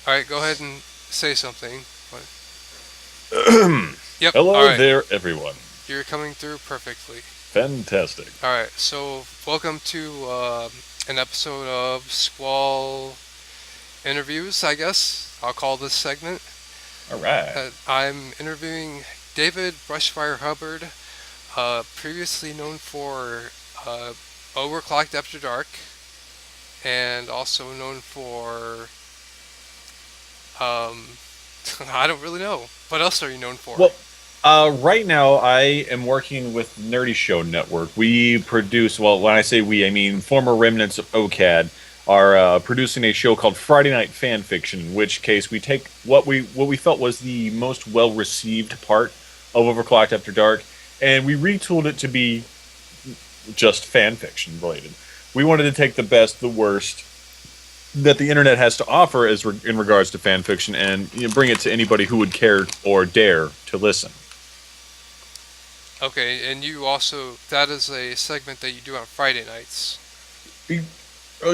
All right, go ahead and say something. Yep. All Hello right, there, everyone. you're coming through perfectly. Fantastic. All right, so welcome to an episode of Squall interviews. I guess I'll call this segment. All right. I'm interviewing David Brushfire Hubbard, previously known for Overclocked After Dark, and also known for um, I don't really know. What else are you known for? Well, right now I am working with Nerdy Show Network. We produce, well, when I say we, I mean former remnants of OCAD are producing a show called Friday Night Fan Fiction. In which case, we take what we felt was the most well received part of Overclocked After Dark, and we retooled it to be just fan fiction related. We wanted to take the best, the worst that the internet has to offer in regards to fan fiction, and bring it to anybody who would care or dare to listen. Okay, and you also that is a segment that you do on Friday nights.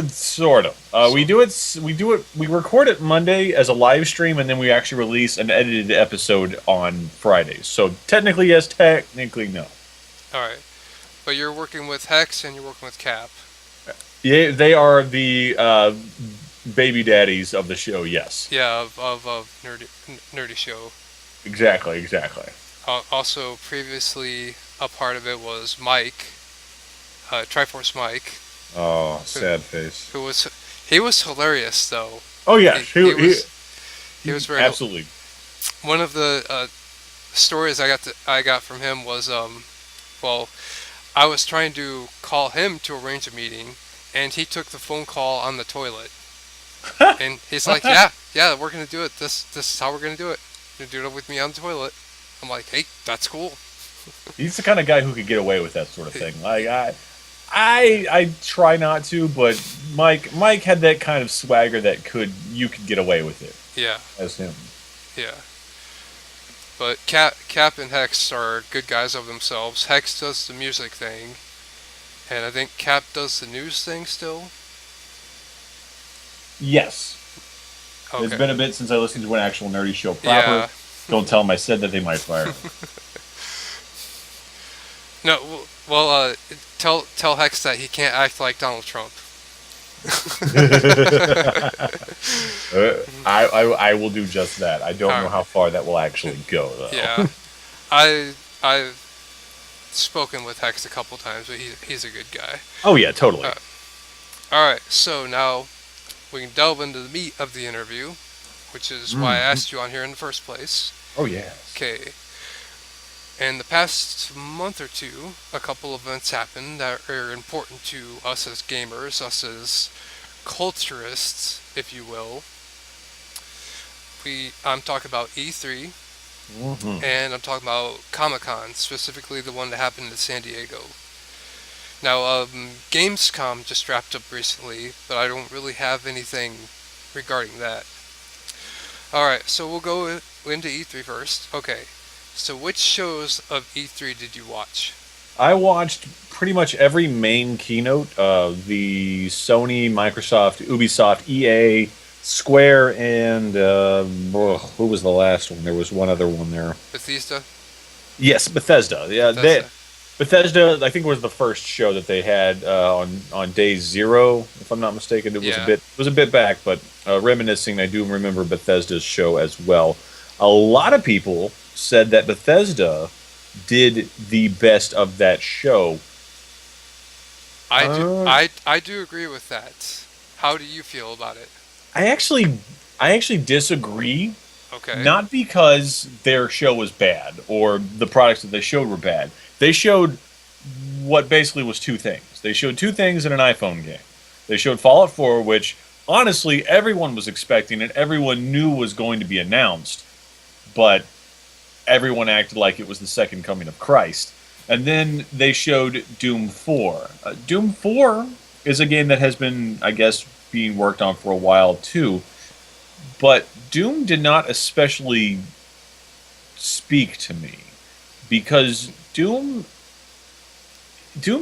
Sort of. We So do it. We do it. We record it Monday as a live stream, and then we actually release an edited episode on Fridays. So technically yes, technically no. all right, but you're working with Hex and you're working with Cap. Yeah, they are the baby daddies of the show. Yes, Yeah, of nerdy show. exactly, exactly. Also, previously a part of it was Mike, Triforce Mike, Oh, who, sad face. who was he was hilarious though. Oh yeah, He he was he was very absolutely. one of the stories I got from him was well, I was trying to call him to arrange a meeting, and he took the phone call on the toilet, and he's like, yeah, we're gonna do it. This is how we're gonna do it. You're gonna do it with me on the toilet. I'm like, hey, that's cool. He's the kind of guy who could get away with that sort of thing. Like I try not to, but Mike had that kind of swagger that you could get away with it Yeah, as him. yeah. But Cap and Hex are good guys of themselves. Hex does the music thing, and I think Cap does the news thing still. Yes, it's Okay. been a bit since I listened to an actual nerdy show proper. Yeah. Don't tell him I said that; they might fire me. No. Well, tell Hex that he can't act like Donald Trump. I will do just that. I don't All know right. how far that will actually go, Yeah. though. I've spoken with Hex a couple times, but he's a good guy. Oh yeah, totally. Uh, all right. So now we can delve into the meat of the interview, which is why I Mm. asked you on here in the first place. Oh yes. Okay. In the past month or two, a couple of events happened that are important to us as gamers, us as culturists, if you will. I'm talking about E3, Hmm. and I'm talking about Comic Con, specifically the one that happened in San Diego. Now, Gamescom just wrapped up recently, but I don't really have anything regarding that. Alright, so we'll go into E3 first. Okay, so which shows of E3 did you watch? I watched pretty much every main keynote of the Sony, Microsoft, Ubisoft, EA, Square, and who was the last one? There was one other one there. Bethesda? Yes, Bethesda. Yeah, Bethesda. Bethesda. I think was the first show that they had on day zero, if I'm not mistaken. Yeah. It was a bit back, but reminiscing, I do remember Bethesda's show as well. A lot of people said that Bethesda did the best of that show. Uh, I do agree with that. How do you feel about it? I actually I actually disagree. Okay. Not because their show was bad or the products that they showed were bad. They showed what basically was two things. They showed two things in an iPhone game. They showed Fallout 4, which honestly everyone was expecting and everyone knew was going to be announced, but everyone acted like it was the second coming of Christ. And then they showed Doom 4. Doom 4 is a game that has been, I guess, being worked on for a while too. But Doom did not especially speak to me because Doom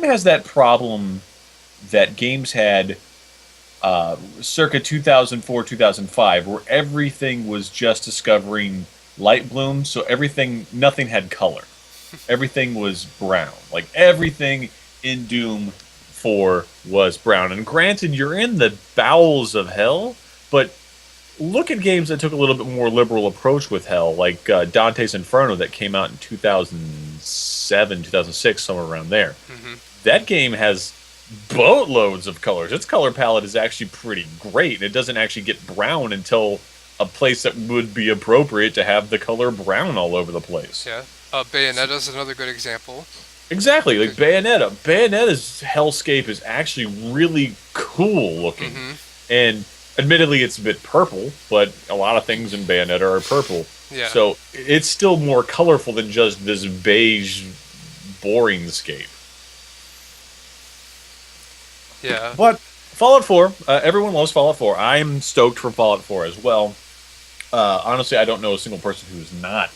has that problem that games had circa 2004, 2005, where everything was just discovering light blooms. So nothing had color. Everything was brown. Like everything in Doom 4 was brown. And granted, you're in the bowels of hell, but look at games that took a little bit more liberal approach with hell, like Dante's Inferno that came out in 2007, 2006, somewhere around there. Mm-hmm. That game has boatloads of colors. Its color palette is actually pretty great, and it doesn't actually get brown until a place that would be appropriate to have the color brown all over the place. Yeah. Bayonetta is another good example. Exactly, like Bayonetta. Bayonetta's hellscape is actually really cool looking. Mm-hmm. And admittedly, it's a bit purple, but a lot of things in Bayonetta are purple. Yeah. So it's still more colorful than just this beige, boring scape. Yeah. But Fallout 4, everyone loves Fallout 4. I'm stoked for Fallout 4 as well. Honestly, I don't know a single person who is not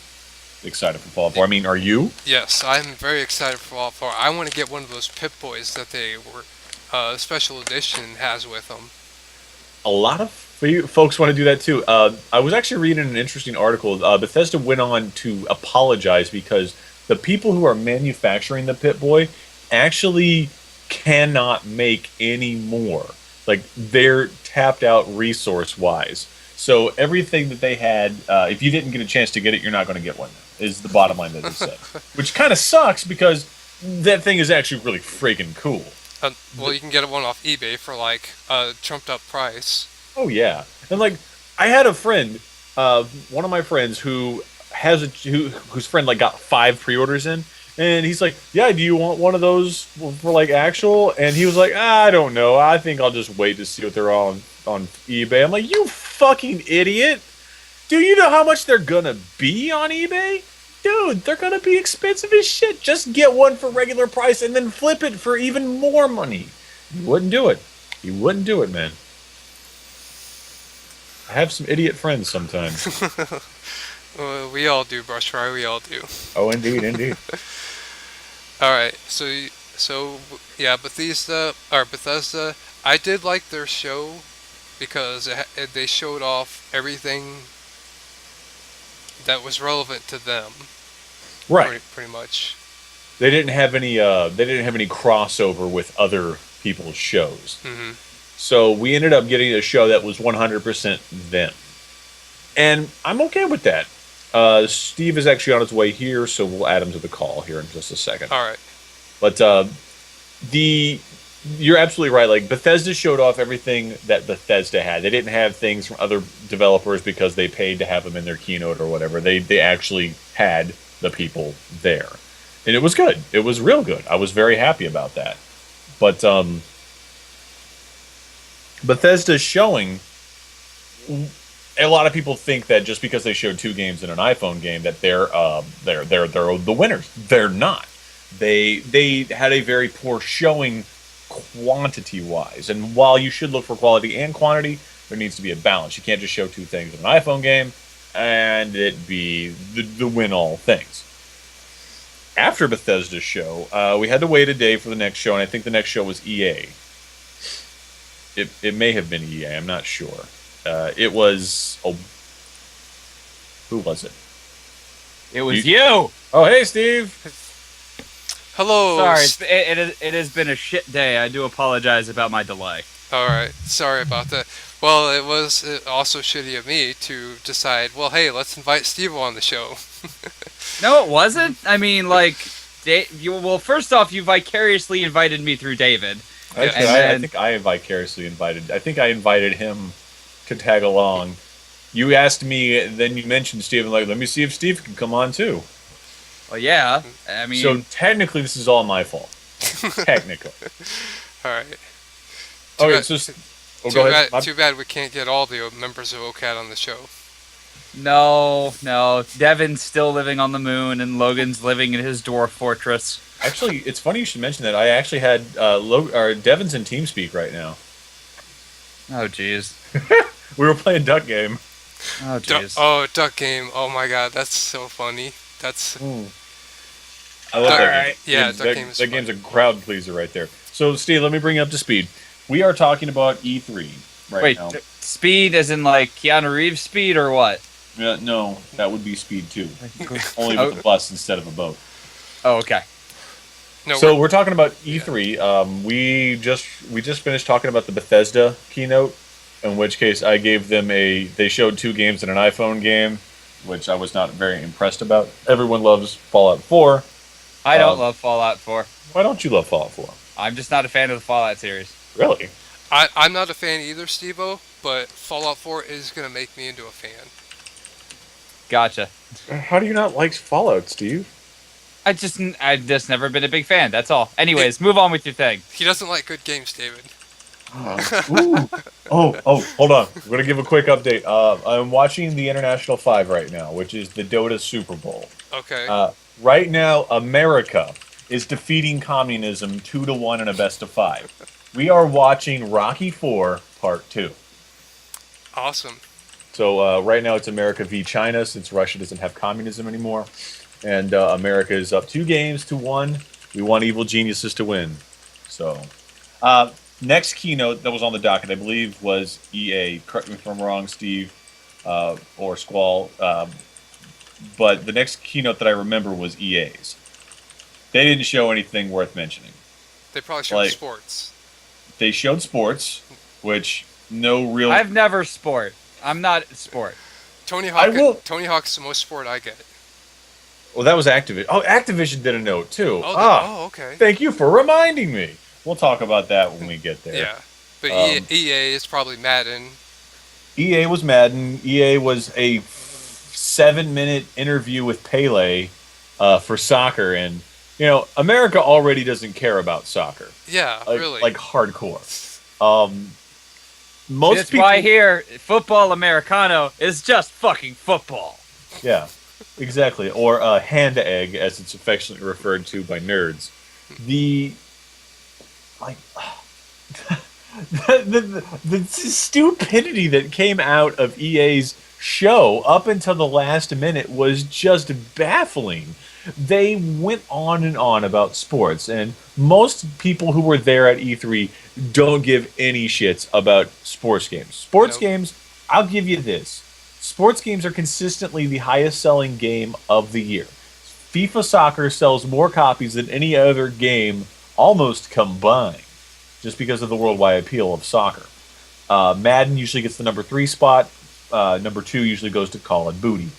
excited for Fallout 4. I mean, are you? Yes, I'm very excited for Fallout 4. I want to get one of those Pip-Boys that they were special edition has with them. A lot of folks want to do that too. I was actually reading an interesting article. Bethesda went on to apologize because the people who are manufacturing the Pip-Boy actually cannot make any more. Like, they're tapped out resource-wise. So everything that they had, if you didn't get a chance to get it, you're not going to get one, is the bottom line that they said. Which kind of sucks because that thing is actually really freaking cool. Well, you can get one off eBay for like a trumped up price. Oh yeah, and like I had a friend, one of my friends who has whose friend like got 5 pre-orders in, and he's like, "Yeah, do you want one of those for like actual?" And he was like, "I don't know. I think I'll just wait to see what they're on eBay." I'm like, "You fucking idiot! Do you know how much they're gonna be on eBay?" Dude, they're gonna be expensive as shit. Just get one for regular price and then flip it for even more money. You wouldn't do it. You wouldn't do it, man. I have some idiot friends sometimes. We all do, Brushfire. We all do. Oh, indeed, indeed. All right, so yeah, Bethesda. I did like their show because they showed off everything that was relevant to them. Right. Pretty much. They didn't have any. They didn't have any crossover with other people's shows. Mm-hmm. So we ended up getting a show that was 100% them, and I'm okay with that. Steve is actually on his way here, so we'll add him to the call here in just a second. All right. But you're absolutely right. Like, Bethesda showed off everything that Bethesda had. They didn't have things from other developers because they paid to have them in their keynote or whatever. They actually had the people there, and it was good. It was real good. I was very happy about that. But Bethesda's showing, a lot of people think that just because they showed 2 games in an iPhone game that they're the winners. They're not. They had a very poor showing quantity-wise. And while you should look for quality and quantity, there needs to be a balance. You can't just show 2 things in an iPhone game and it be the win-all things. After Bethesda's show, we had to wait a day for the next show, and I think the next show was EA. It may have been EA, I'm not sure. It was... Oh, who was it? It was you! Oh, hey, Steve! Hello. Sorry, it has been a shit day. I do apologize about my delay. Alright, sorry about that. Well, it was also shitty of me to decide, well, hey, let's invite Stevo on the show. No, it wasn't. I mean, like, well, first off, you vicariously invited me through David. Actually, I think I vicariously invited... I think I invited him to tag along. You asked me, then you mentioned Steve, and like, let me see if Steve can come on too. Well, yeah. I mean... So, technically, this is all my fault. Technically. Alright. Okay, so... Oh, go ahead. Too bad we can't get all the members of OCAD on the show. No. Devin's still living on the moon, and Logan's living in his dwarf fortress. Actually, it's funny you should mention that. I actually had Devin's in TeamSpeak right now. Oh, jeez. We were playing Duck Game. Oh, jeez. Duck Game. Oh my god, that's so funny. That's... I love that game. Yeah, Duck Game is that game's a crowd pleaser right there. So, Steve, let me bring you up to speed. We are talking about E3. right Wait, now. speed as in like Keanu Reeves speed or what? No, that would be Speed 2. Only Oh. with a bus instead of a boat. Oh, okay. No, So we're talking about E3. We just finished talking about the Bethesda keynote, in which case I gave them they showed 2 games and an iPhone game, which I was not very impressed about. Everyone loves Fallout 4. I don't love Fallout 4. Why don't you love Fallout 4? I'm just not a fan of the Fallout series. Really? I'm not a fan either, Stevo, but Fallout 4 is going to make me into a fan. Gotcha. How do you not like Fallout, Steve? I've just never been a big fan. That's all. Anyways, move on with your thing. He doesn't like good games, David. Ooh. Oh, hold on. I'm going to give a quick update. I'm watching the International 5 right now, which is the Dota Super Bowl. Okay. Right now, America is defeating communism 2-1 in a best of 5. We are watching Rocky 4 Part 2. Awesome. So right now it's America v. China, since Russia doesn't have communism anymore. And America is up 2-1. We want evil geniuses to win. So, next keynote that was on the docket, I believe, was EA. Correct me if I'm wrong, Steve, or Squall. But the next keynote that I remember was EA's. They didn't show anything worth mentioning. They probably showed sports. They showed sports, which no real... I've never sport. I'm not sport. Tony Hawk's the most sport I get. Well, that was Activision. Oh, Activision did a note, too. Okay. Thank you for reminding me. We'll talk about that when we get there. Yeah. But EA is probably Madden. EA was Madden. EA was a 7-minute interview with Pele for soccer. And, America already doesn't care about soccer. Yeah, really. Like hardcore. That's why here, football Americano is just fucking football. Yeah, exactly. Or hand egg, as it's affectionately referred to by nerds. The stupidity that came out of EA's show up until the last minute was just baffling. They went on and on about sports, and most people who were there at E3 don't give any shits about sports games. Sports games, I'll give you this. Sports games are consistently the highest selling game of the year. FIFA Soccer sells more copies than any other game almost combined, just because of the worldwide appeal of soccer. Madden usually gets the number 3 spot. Number 2 usually goes to Call of Duty.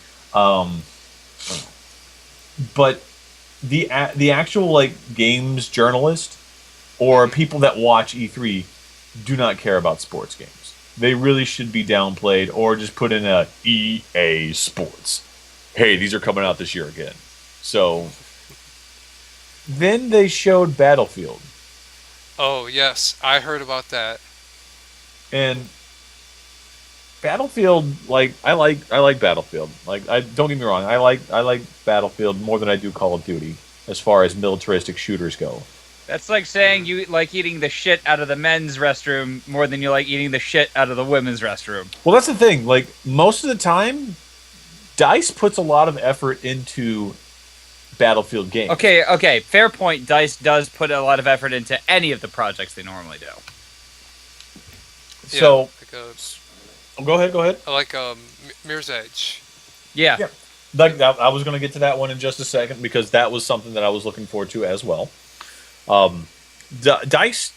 But the actual games journalist or people that watch E3 do not care about sports games. They really should be downplayed or just put in a EA Sports. Hey, these are coming out this year again. So then they showed Battlefield. Oh yes, I heard about that. And Battlefield, I like Battlefield. Don't get me wrong, I like Battlefield more than I do Call of Duty as far as militaristic shooters go. That's like saying you like eating the shit out of the men's restroom more than you like eating the shit out of the women's restroom. Well, that's the thing. Most of the time, DICE puts a lot of effort into Battlefield games. Okay, fair point. DICE does put a lot of effort into any of the projects they normally do. So, go ahead. I like Mirror's Edge. Yeah. I was going to get to that one in just a second because that was something that I was looking forward to as well. DICE,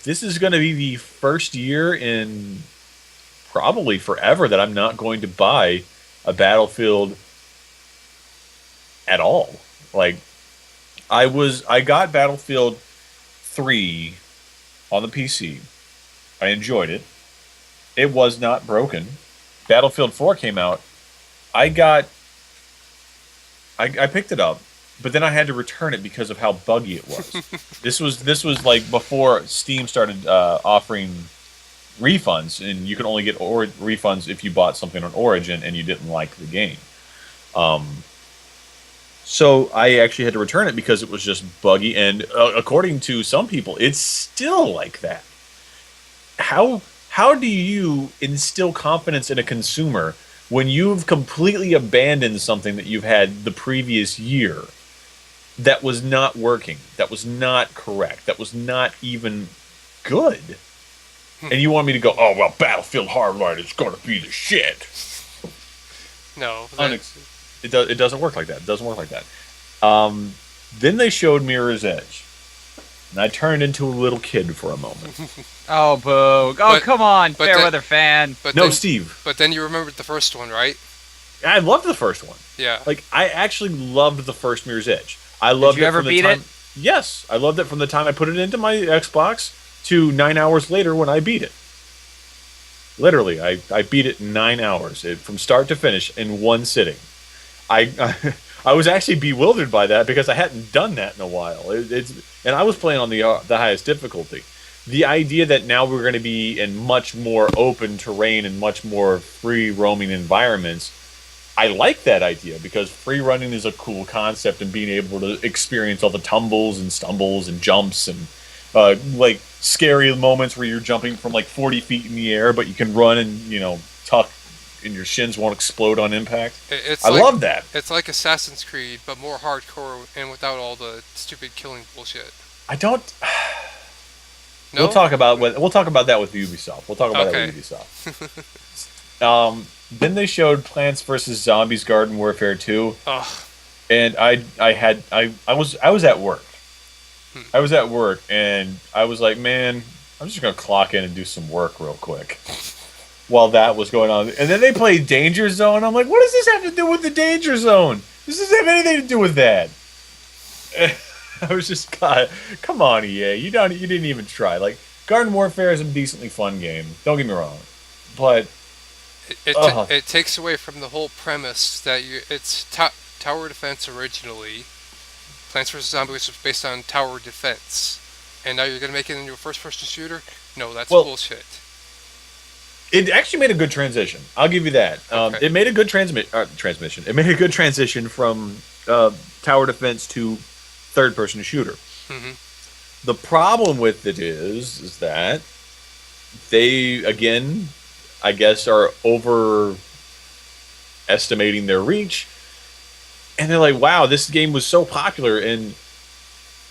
this is going to be the first year in probably forever that I'm not going to buy a Battlefield at all. I got Battlefield 3 on the PC. I enjoyed it. It was not broken. Battlefield 4 came out. I picked it up, but then I had to return it because of how buggy it was. This was before Steam started offering refunds, and you could only get refunds if you bought something on Origin and you didn't like the game. So I actually had to return it because it was just buggy, and according to some people, it's still like that. How do you instill confidence in a consumer when you've completely abandoned something that you've had the previous year that was not working, that was not correct, that was not even good? and you want me to go, oh, well, Battlefield Hardline is going to be the shit. No. It doesn't work like that. It doesn't work like that. Then they showed Mirror's Edge. And I turned into a little kid for a moment. Oh, boo. Oh, come on, Fairweather fan. Steve. But then you remembered the first one, right? I loved the first one. Yeah. Like, I actually loved the first Mirror's Edge. I loved Did you ever beat it? Yes. I loved it from the time I put it into my Xbox to 9 hours later when I beat it. Literally, I beat it in 9 hours, from start to finish in one sitting. I was actually bewildered by that because I hadn't done that in a while. And I was playing on the highest difficulty. The idea that now we're going to be in much more open terrain and much more free roaming environments, I like that idea because free running is a cool concept and being able to experience all the tumbles and stumbles and jumps and like scary moments where you're jumping from like 40 feet in the air, but you can run and tuck and your shins won't explode on impact. I love that. It's like Assassin's Creed, but more hardcore and without all the stupid killing bullshit. I don't. No? We'll talk about that with Ubisoft. We'll talk about that with Ubisoft. Then they showed Plants vs Zombies Garden Warfare 2. Ugh. And I was at work. I was at work and I was like, man, I'm just gonna clock in and do some work real quick while that was going on. And then they played Danger Zone. I'm like, what does this have to do with the Danger Zone? This doesn't have anything to do with that. I was just, God, come on, EA. You didn't even try. Like, Garden Warfare is a decently fun game. Don't get me wrong, but it takes away from the whole premise that it's tower defense originally. Plants vs. Zombies was based on tower defense, and now you're going to make it into a first-person shooter? No, that's bullshit. It actually made a good transition. I'll give you that. Okay. It made a good transmission. It made a good transition from tower defense to third-person shooter. Mm-hmm. The problem with it is that they, again, I guess, are overestimating their reach. And they're like, wow, this game was so popular, and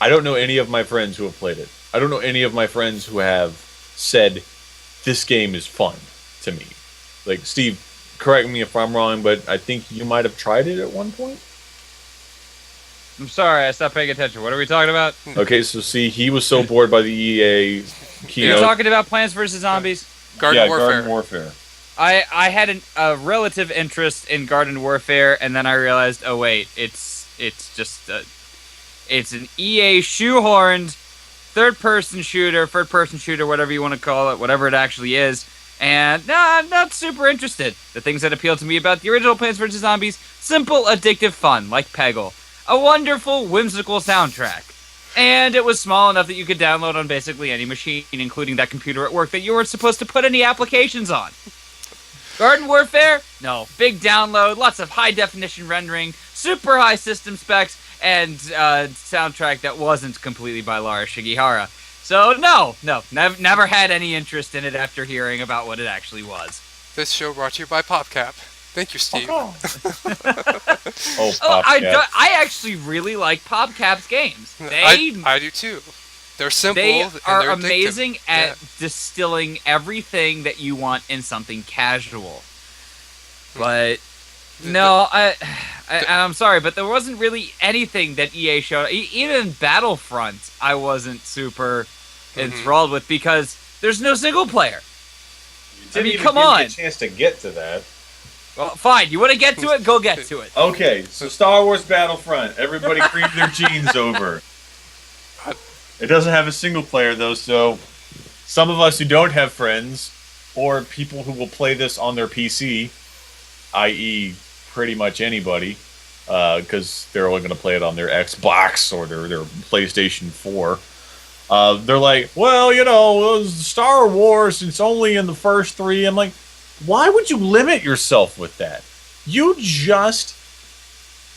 I don't know any of my friends who have played it. I don't know any of my friends who have said, this game is fun to me. Like, Steve, correct me if I'm wrong, but I think you might have tried it at one point? I'm sorry, I stopped paying attention. What are we talking about? Okay, so see, he was so bored by the EA keynote. You're talking about Plants vs. Zombies? Garden Warfare. Garden Warfare. I had a relative interest in Garden Warfare, and then I realized, oh wait, it's just it's an EA shoehorned third-person shooter, whatever you want to call it, whatever it actually is. And no, I'm not super interested. The things that appeal to me about the original Plants vs. Zombies: simple, addictive fun, like Peggle, a wonderful, whimsical soundtrack. And it was small enough that you could download on basically any machine, including that computer at work that you weren't supposed to put any applications on. Garden Warfare? No. Big download, lots of high-definition rendering, super high system specs, and soundtrack that wasn't completely by Lara Shigihara. So, no, never had any interest in it after hearing about what it actually was. This show brought to you by PopCap. Thank you, Steve. I actually really like PopCap's games. I do too. They're simple. They and are they're amazing addictive. at distilling everything that you want in something casual. But no, I'm sorry, but there wasn't really anything that EA showed. Even Battlefront, I wasn't super enthralled with because there's no single player. I mean, come on. Give me a chance to get to that. Well, fine. You want to get to it? Go get to it. Okay, so Star Wars Battlefront. Everybody creamed their jeans over. It doesn't have a single player, though, so some of us who don't have friends, or people who will play this on their PC, i.e. pretty much anybody, because they're only going to play it on their Xbox or their PlayStation 4, they're like, well, Star Wars, it's only in the first 3. I'm like, why would you limit yourself with that? You just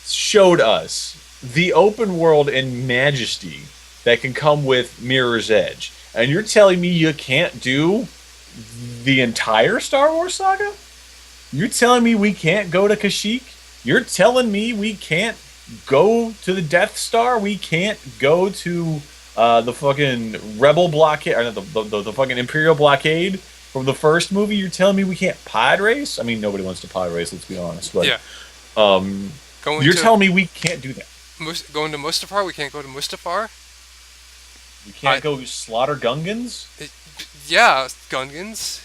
showed us the open world and majesty that can come with Mirror's Edge. And you're telling me you can't do the entire Star Wars saga? You're telling me we can't go to Kashyyyk? You're telling me we can't go to the Death Star? We can't go to The fucking Rebel blockade, or the fucking Imperial blockade from the first movie. You're telling me we can't pod race? I mean, nobody wants to pod race. Let's be honest. But Yeah. you're telling me we can't do that? Going to Mustafar? We can't go to Mustafar? We can't go slaughter Gungans? Yeah, Gungans.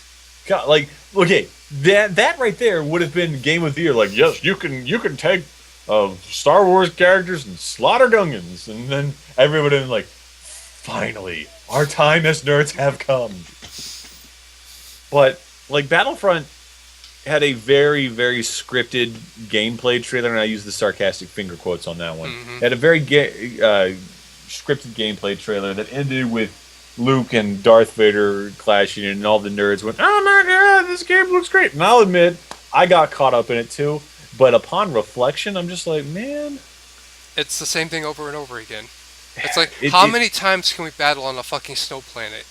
God, like, okay, that right there would have been Game of the Year. Like, yes, you can take Star Wars characters and slaughter Gungans, and then everybody would have been like, finally, our time as nerds have come. But like Battlefront had a very, very scripted gameplay trailer, and I use the sarcastic finger quotes on that one. It had a very scripted gameplay trailer that ended with Luke and Darth Vader clashing, and all the nerds went, "Oh my god, this game looks great!" And I'll admit, I got caught up in it too. But upon reflection, I'm just like, man, it's the same thing over and over again. It's like, many times can we battle on a fucking snow planet?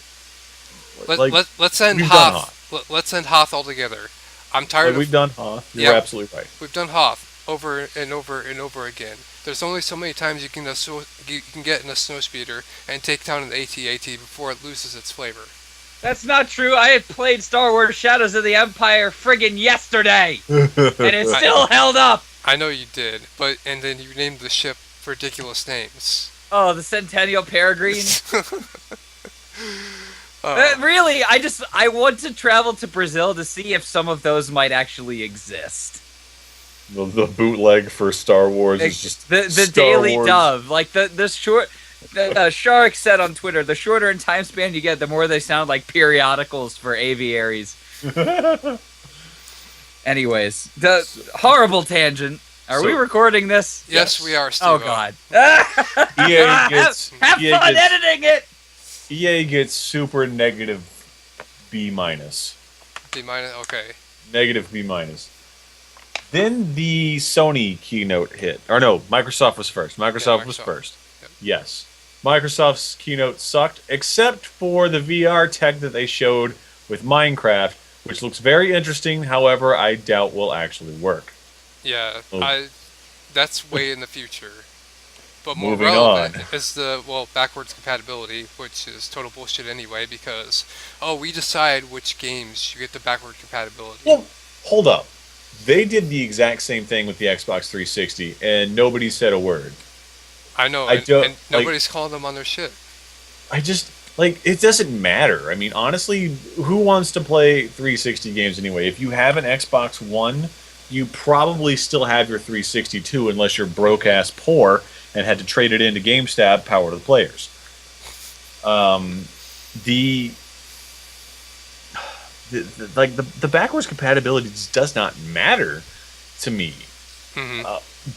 Let's end Hoth. Let's end Hoth altogether. I'm tired of... We've done Hoth. You're absolutely right. We've done Hoth over and over and over again. There's only so many times you can get in a snowspeeder and take down an AT-AT before it loses its flavor. That's not true. I had played Star Wars Shadows of the Empire friggin' yesterday, and it still held up. I know you did, and then you named the ship ridiculous names. Oh, the Centennial Peregrine. Really, I want to travel to Brazil to see if some of those might actually exist. The bootleg for Star Wars is just the Daily Dove, like the short. Shark said on Twitter, the shorter in time span you get, the more they sound like periodicals for aviaries. Anyways, the horrible tangent. Are we recording this? Yes, we are, Stevo. Oh, God. EA gets... Have fun editing it! EA gets super negative B-. B-, okay. Negative B-. Then the Sony keynote hit. Or no, Microsoft was first. Microsoft was first. Yep. Yes. Microsoft's keynote sucked, except for the VR tech that they showed with Minecraft, which looks very interesting. However, I doubt will actually work. Yeah, that's way in the future. But more Moving relevant on. is the backwards compatibility, which is total bullshit anyway, because we decide which games you get the backward compatibility. Well, hold up. They did the exact same thing with the Xbox 360, and nobody said a word. I know, and nobody's calling them on their shit. I just, it doesn't matter. I mean, honestly, who wants to play 360 games anyway? If you have an Xbox One, you probably still have your 362 unless you're broke-ass poor and had to trade it into GameStop, power to the players. The backwards compatibility just does not matter to me.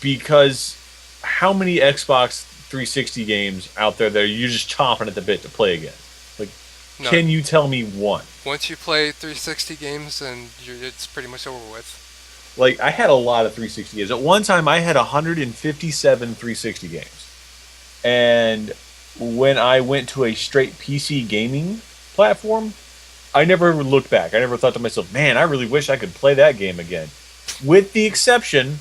Because how many Xbox 360 games out there that you're just chomping at the bit to play again? No. Can you tell me one? Once you play 360 games, then it's pretty much over with. I had a lot of 360 games. At one time, I had 157 360 games. And when I went to a straight PC gaming platform, I never looked back. I never thought to myself, man, I really wish I could play that game again. With the exception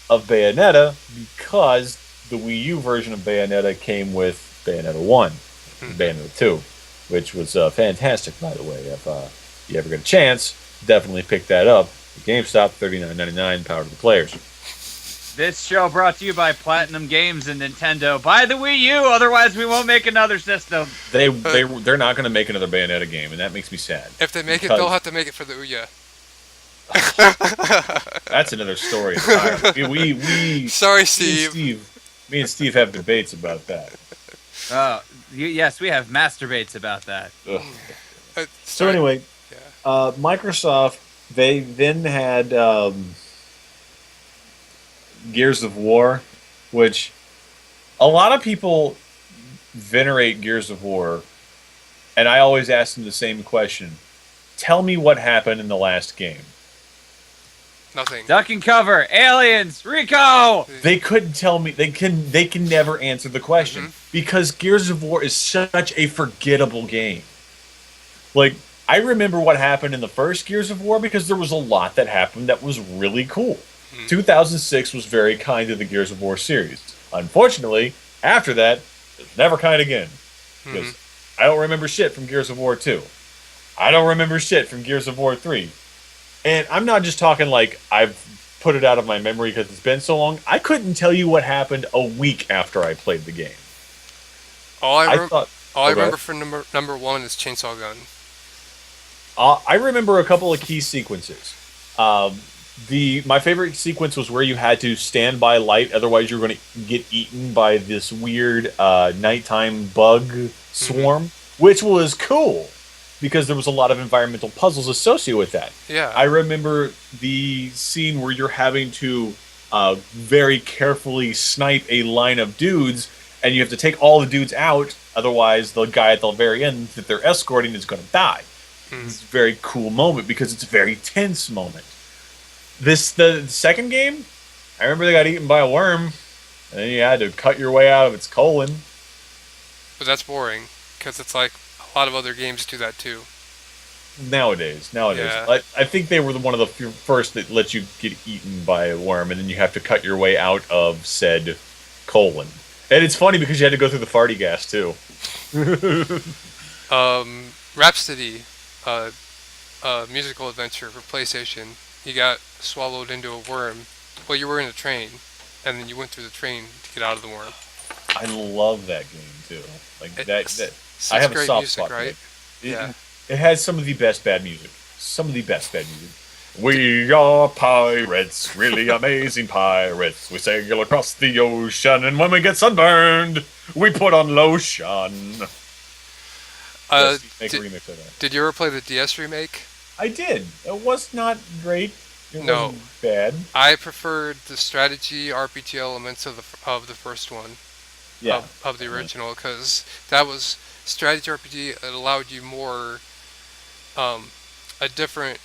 of Bayonetta, because the Wii U version of Bayonetta came with Bayonetta 1, Bayonetta 2, which was fantastic, by the way. If you ever get a chance, definitely pick that up. GameStop, $39.99, power to the players. This show brought to you by Platinum Games and Nintendo. Buy the Wii U, otherwise we won't make another system. They're not going to make another Bayonetta game, and that makes me sad. If they make it, they'll have to make it for the Ouya. That's another story entirely. Sorry, Steve. Me and Steve have debates about that. Yes, we have masturbates about that. So anyway, Microsoft, they then had Gears of War, which a lot of people venerate Gears of War, and I always ask them the same question. Tell me what happened in the last game. Nothing. Duck and cover, aliens, Rico! They couldn't tell me. They can never answer the question because Gears of War is such a forgettable game. I remember what happened in the first Gears of War because there was a lot that happened that was really cool. 2006 was very kind to the Gears of War series. Unfortunately, after that, it's never kind again. Because I don't remember shit from Gears of War 2. I don't remember shit from Gears of War 3. And I'm not just talking like I've put it out of my memory because it's been so long. I couldn't tell you what happened a week after I played the game. All I I remember for number 1 is Chainsaw Gun. I remember a couple of key sequences. My favorite sequence was where you had to stand by light, otherwise you were going to get eaten by this weird nighttime bug swarm, which was cool because there was a lot of environmental puzzles associated with that. Yeah. I remember the scene where you're having to very carefully snipe a line of dudes, and you have to take all the dudes out, otherwise the guy at the very end that they're escorting is going to die. It's a very cool moment because it's a very tense moment. The second game, I remember they got eaten by a worm, and then you had to cut your way out of its colon. But that's boring, because it's like a lot of other games do that too. Nowadays. Yeah. I think they were one of the first that let you get eaten by a worm, and then you have to cut your way out of said colon. And it's funny because you had to go through the farty gas too. Rhapsody, musical adventure for PlayStation. You got swallowed into a worm. Well, you were in a train, and then you went through the train to get out of the worm. I love that game too. Like that I have a great soft music, spot for right? it. Yeah. It has some of the best bad music. We are pirates, really amazing pirates. We sail across the ocean, and when we get sunburned, we put on lotion. Make a remix of that. Did you ever play the DS remake? I did. It was not great. It No. wasn't bad. I preferred the strategy RPG elements of the first one. Yeah. Of the original, because that was strategy RPG. It allowed you more, a different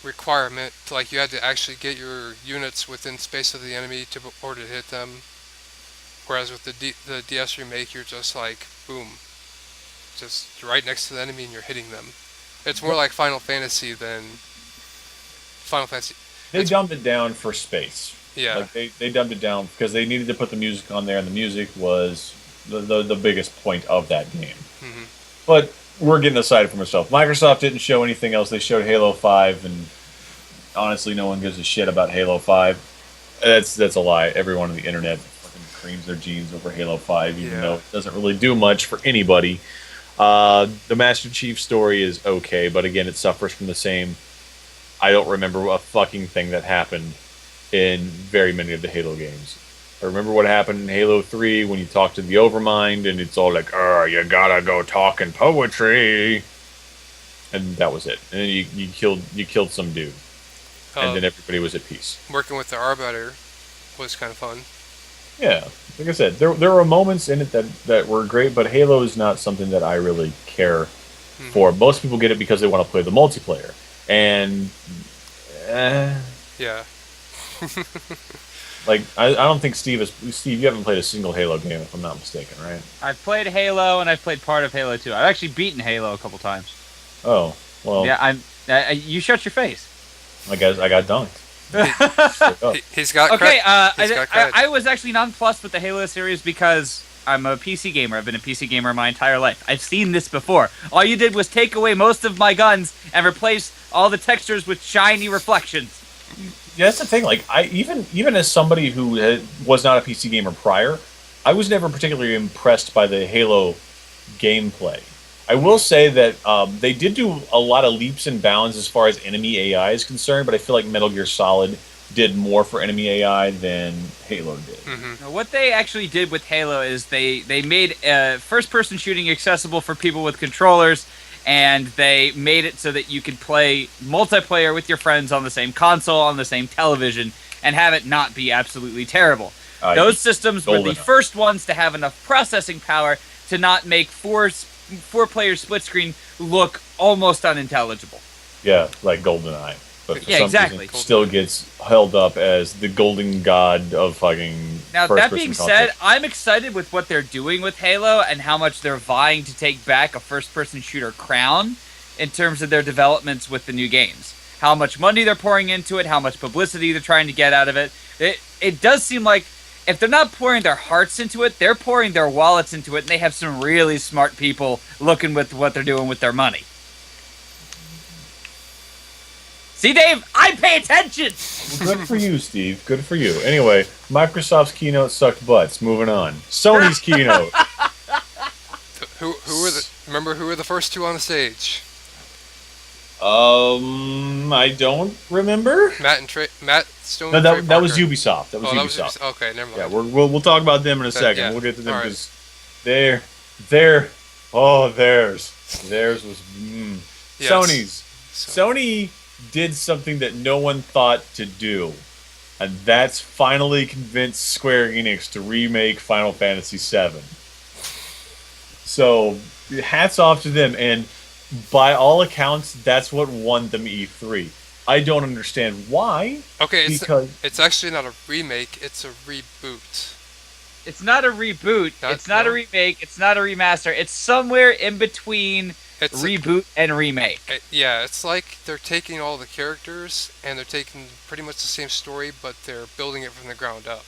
requirement. Like you had to actually get your units within space of the enemy in order to hit them. Whereas with the DS remake, you're just like boom, just right next to the enemy and you're hitting them. It's more like Final Fantasy than Final Fantasy. They dumbed it down for space. Yeah. Like they dumbed it down because they needed to put the music on there, and the music was the biggest point of that game. Mm-hmm. But we're getting aside from ourselves. Microsoft didn't show anything else. They showed Halo 5, and honestly, no one gives a shit about Halo 5. That's a lie. Everyone on the internet fucking creams their jeans over Halo 5, even though it doesn't really do much for anybody. The Master Chief story is okay, but again, it suffers from the same. I don't remember a fucking thing that happened in very many of the Halo games. I remember what happened in Halo 3 when you talk to the Overmind, and it's all like, you gotta go talking poetry. And that was it. And then you killed some dude. And then everybody was at peace. Working with the Arbiter was kind of fun. Yeah. Like I said, there were moments in it that were great, but Halo is not something that I really care for. Most people get it because they want to play the multiplayer. And yeah. Like I don't think Steve, you haven't played a single Halo game, if I'm not mistaken, right? I've played Halo and I've played part of Halo 2. I've actually beaten Halo a couple times. Oh, well. Yeah, you shut your face. I guess I got dunked. He's got okay. credit. I was actually nonplussed with the Halo series because I'm a PC gamer. I've been a PC gamer my entire life. I've seen this before. All you did was take away most of my guns and replace all the textures with shiny reflections. Yeah, that's the thing. Like, even as somebody who was not a PC gamer prior, I was never particularly impressed by the Halo gameplay. I will say that they did do a lot of leaps and bounds as far as enemy AI is concerned, but I feel like Metal Gear Solid did more for enemy AI than Halo did. Mm-hmm. What they actually did with Halo is they made first-person shooting accessible for people with controllers, and they made it so that you could play multiplayer with your friends on the same console, on the same television, and have it not be absolutely terrible. Those systems were the first ones to have enough processing power to not make four-player split screen look almost unintelligible. Yeah, like GoldenEye. But for some exactly. reason, still gets held up as the golden god of fucking Now, first-person that being content. said, I'm excited with what they're doing with Halo and how much they're vying to take back a first-person shooter crown in terms of their developments with the new games. How much money they're pouring into it, how much publicity they're trying to get out of it. It does seem like if they're not pouring their hearts into it, they're pouring their wallets into it, and they have some really smart people looking with what they're doing with their money. See, Dave, I pay attention! Well, good for you, Steve. Good for you. Anyway, Microsoft's keynote sucked butts. Moving on. Sony's keynote. Who were the first two on the stage? I don't remember. Matt Stone. No, and Trey that was Parker. Ubisoft. That was Oh, Ubisoft. Okay, never mind. Yeah, we'll talk about them in a second. yeah. We'll get to them All right. because theirs was Yes. Sony's. So- Sony did something that no one thought to do, and that's finally convinced Square Enix to remake Final Fantasy VII. So, hats off to them, and by all accounts, that's what won them E3. I don't understand why. Okay, because it's actually not a remake; it's a reboot. It's not a reboot. It's not a remake. It's not a remaster. It's somewhere in between reboot and remake. Yeah, it's like they're taking all the characters and they're taking pretty much the same story, but they're building it from the ground up.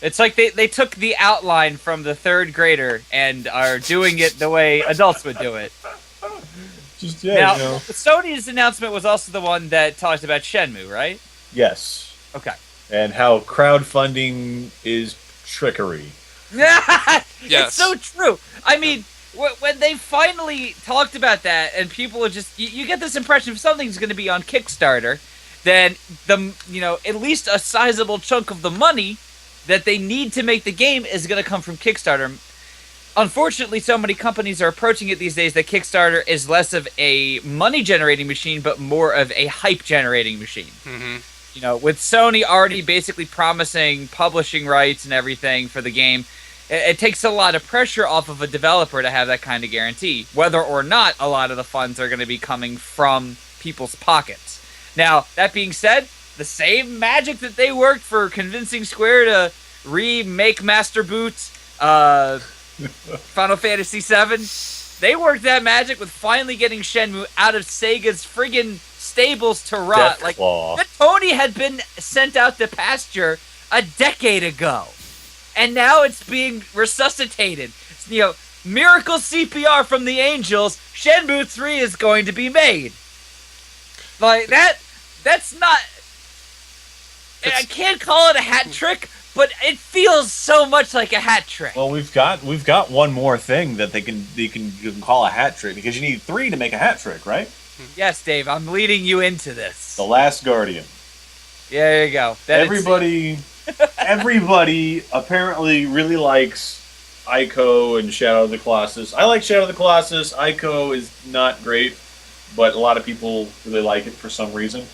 It's like they took the outline from the third grader and are doing it the way adults would do it. just Now, you know. Sony's announcement was also the one that talked about Shenmue, right? Yes. Okay. And how crowdfunding is trickery. Yes. It's so true. I mean, when they finally talked about that, and people are just you get this impression if something's going to be on Kickstarter, then at least a sizable chunk of the money that they need to make the game is going to come from Kickstarter. Unfortunately, so many companies are approaching it these days that Kickstarter is less of a money-generating machine, but more of a hype-generating machine. Mm-hmm. With Sony already basically promising publishing rights and everything for the game, it takes a lot of pressure off of a developer to have that kind of guarantee, whether or not a lot of the funds are going to be coming from people's pockets. Now, that being said, the same magic that they worked for convincing Square to remake Master Boot, Final Fantasy VII, they worked that magic with finally getting Shenmue out of Sega's friggin' stables to rot. Deathclaw. That Tony had been sent out to pasture a decade ago, and now it's being resuscitated. Miracle CPR from the angels. Shenmue 3 is going to be made. Like that. That's not. I can't call it a hat trick, but it feels so much like a hat trick. Well, we've got one more thing that you can call a hat trick, because you need 3 to make a hat trick, right? Yes, Dave, I'm leading you into this. The Last Guardian. Yeah, there you go. Everybody apparently really likes Ico and Shadow of the Colossus. I like Shadow of the Colossus. Ico is not great, but a lot of people really like it for some reason.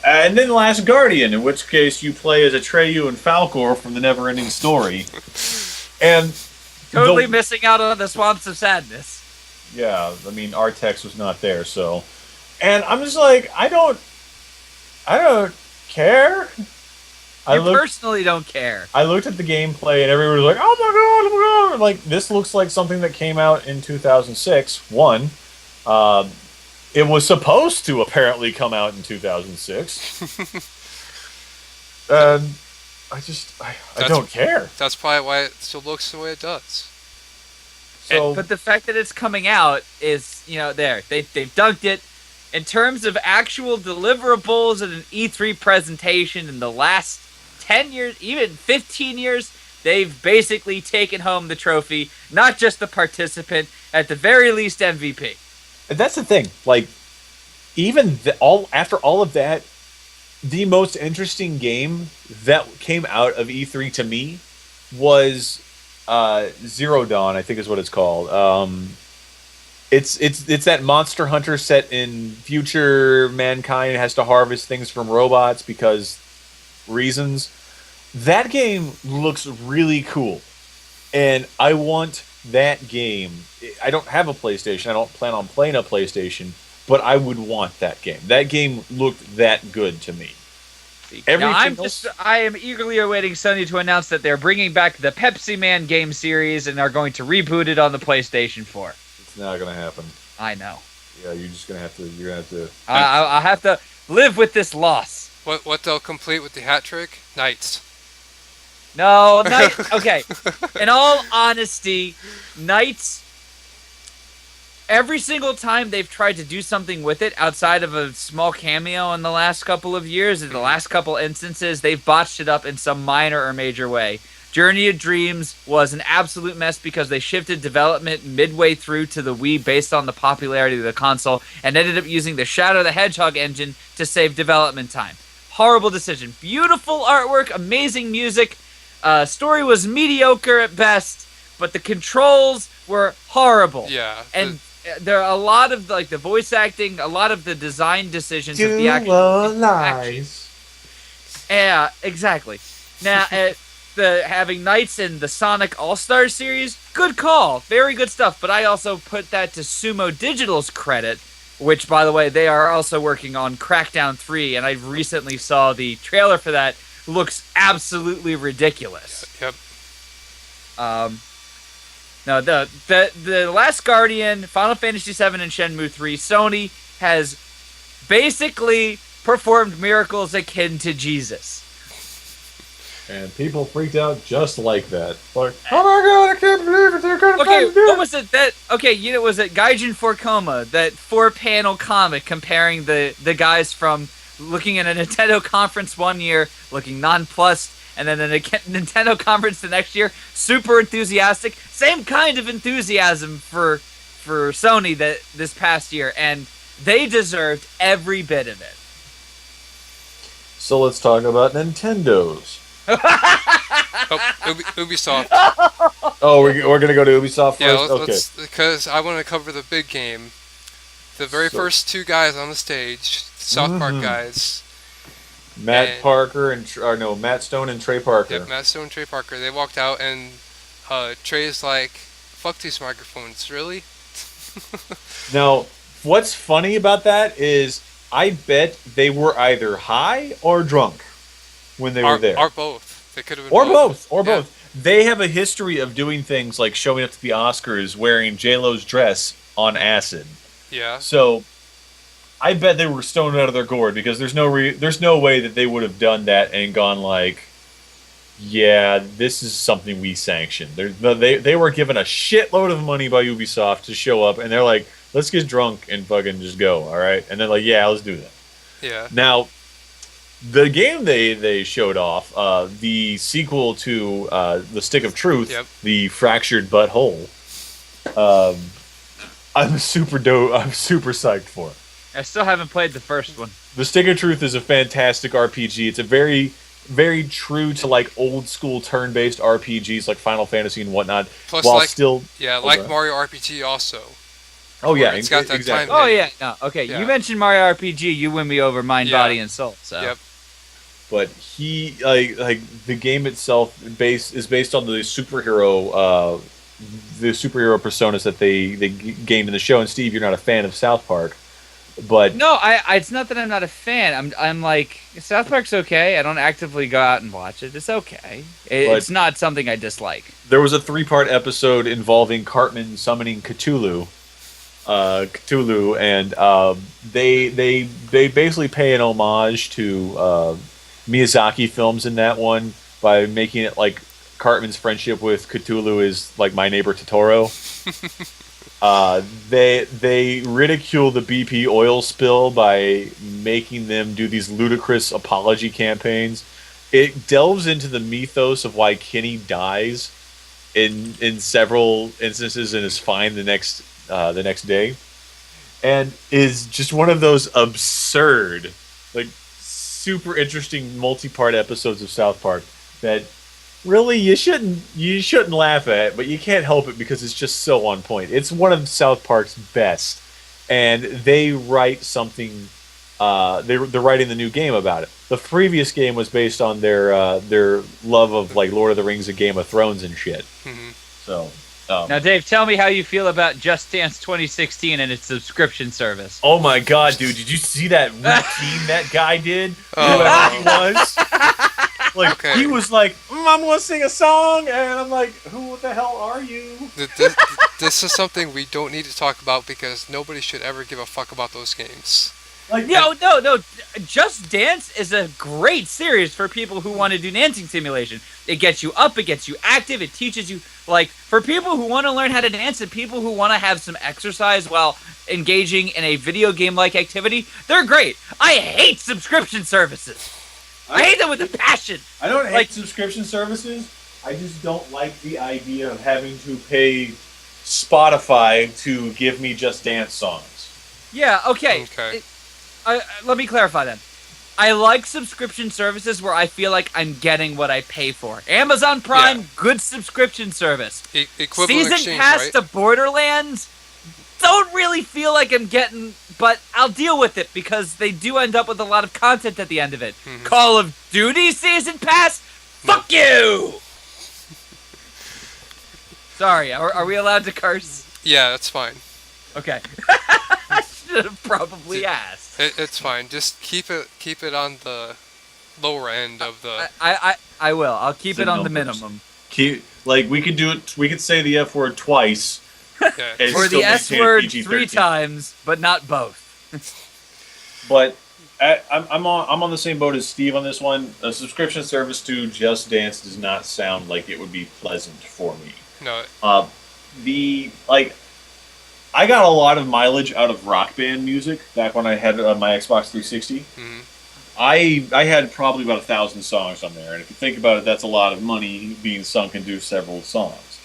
And then Last Guardian, in which case you play as Atreyu and Falcor from the Neverending Story. And totally missing out on the Swamps of Sadness. Yeah, I mean, Artex was not there, so. And I'm just like, I don't care. You personally don't care. I looked at the gameplay and everybody was like, oh my god. Like, this looks like something that came out in 2006. It was supposed to apparently come out in 2006. And I don't care. That's probably why it still looks the way it does. But the fact that it's coming out is, they've dunked it. In terms of actual deliverables at an E3 presentation in the last 10 years, even 15 years, they've basically taken home the trophy, not just the participant, at the very least MVP. That's the thing. Like, even after all of that, the most interesting game that came out of E3 to me was Zero Dawn, I think is what it's called. It's that Monster Hunter set in future mankind has to harvest things from robots because reasons. That game looks really cool, and I want that game. I don't have a PlayStation. I don't plan on playing a PlayStation, but I would want that game. That game looked that good to me. I am eagerly awaiting Sony to announce that they're bringing back the Pepsi Man game series and are going to reboot it on the PlayStation 4. It's not gonna happen. I know. Yeah, you're gonna have to. I have to live with this loss. What they'll complete with the hat trick? Knights. No, okay. In all honesty, Knights, every single time they've tried to do something with it outside of a small cameo in the last couple of years, in the last couple instances, they've botched it up in some minor or major way. Journey of Dreams was an absolute mess because they shifted development midway through to the Wii based on the popularity of the console and ended up using the Shadow the Hedgehog engine to save development time. Horrible decision. Beautiful artwork, amazing music. Story was mediocre at best, but the controls were horrible. Yeah. And there are a lot of the voice acting, a lot of the design decisions of the actual lies. Yeah, exactly. Now, having Knights in the Sonic All-Star series, good call. Very good stuff. But I also put that to Sumo Digital's credit, which, by the way, they are also working on Crackdown 3, and I recently saw the trailer for that. Looks absolutely ridiculous. Yep. No, the Last Guardian, Final Fantasy VII, and Shenmue 3, Sony has basically performed miracles akin to Jesus. And people freaked out just like that. Like, oh my god, I can't believe it, they're gonna Okay, do what it. was it that? Okay, was it Gaijin 4 Coma, that 4-panel comic comparing the guys from looking at a Nintendo conference one year, looking nonplussed, and then a Nintendo conference the next year, super enthusiastic. Same kind of enthusiasm for Sony this past year, and they deserved every bit of it. So let's talk about Nintendo's. Ubisoft. Oh, we're gonna go to Ubisoft first? Yeah, okay. let's because I want to cover the big game. The very first two guys on the stage, South Park guys. Matt Stone and Trey Parker. Yep, Matt Stone and Trey Parker. They walked out and Trey's like, fuck these microphones, really? Now, what's funny about that is I bet they were either high or drunk when they were there. Or both. They could have been Or both. Yeah. They have a history of doing things like showing up to the Oscars wearing J-Lo's dress on acid. Yeah. So I bet they were stoned out of their gourd because there's no way that they would have done that and gone like, yeah, this is something we sanction. They were given a shitload of money by Ubisoft to show up, and they're like, let's get drunk and fucking just go, all right? And they're like, yeah, let's do that. Yeah. Now, the game they showed off, the sequel to The Stick of Truth, Yep. The Fractured Butthole, I'm super psyched for it. I still haven't played the first one. The Stick of Truth is a fantastic RPG. It's a very, very true to like old school turn-based RPGs like Final Fantasy and whatnot. Plus, while like, still, like Mario RPG also. oh yeah, it's got that exactly. time. Oh yeah, no, okay. Yeah. You mentioned Mario RPG, you win me over Mind, Yeah. Body, and Soul. So. Yep. But he like the game itself is based on the superhero personas that they gained in the show. And Steve, you're not a fan of South Park, but No, it's not that I'm not a fan. I'm like, South Park's okay. I don't actively go out and watch it. It's okay. It's not something I dislike. there was a 3-part episode involving Cartman summoning Cthulhu, and they basically pay an homage to Miyazaki films in that one by making it like Cartman's friendship with Cthulhu is like My Neighbor Totoro. They ridicule the BP oil spill by making them do these ludicrous apology campaigns. It delves into the mythos of why Kenny dies in several instances and is fine the next day, and is just one of those absurd, like super interesting multi-part episodes of South Park that really you shouldn't laugh at, but you can't help it because it's just so on point. It's one of South Park's best, and they write something. They're writing the new game about it. The previous game was based on their love of like Lord of the Rings and Game of Thrones and shit. Mm-hmm. So Now, Dave, tell me how you feel about Just Dance 2016 and its subscription service. oh my god, dude! Did you see that routine that guy did? Oh. Whoever he was. Like Okay. he was like, I'm gonna sing a song, and I'm like, who the hell are you? This is something we don't need to talk about because nobody should ever give a fuck about those games. Like No. Just Dance is a great series for people who want to do dancing simulation. It gets you up, it gets you active, it teaches you, like, for people who want to learn how to dance and people who want to have some exercise while engaging in a video game-like activity, they're great. I hate subscription services. I hate them with a passion. I don't hate Like- subscription services. I just don't like the idea of having to pay Spotify to give me Just Dance songs. Yeah, okay. Okay. Let me clarify then. I like subscription services where I feel like I'm getting what I pay for. Amazon Prime, Yeah. good subscription service. Equivalent Season exchange, pass right? to Borderlands, don't really feel like I'm getting, but I'll deal with it because they do end up with a lot of content at the end of it. Mhm. Call of Duty Season Pass, fuck you! Sorry, are we allowed to curse? Yeah, that's fine. Okay. I should have probably asked. It's fine. Just keep it on the lower end of the. I will. I'll keep The it on the numbers. minimum. We could do it. We could say the F word twice. Yeah. and Or still the S maintain word PG-13. 3 times, but not both. But I'm on the same boat as Steve on this one. A subscription service to Just Dance does not sound like it would be pleasant for me. No. I got a lot of mileage out of Rock Band music back when I had my Xbox 360. Mhm. I had probably about 1,000 songs on there, and if you think about it, that's a lot of money being sunk into several songs.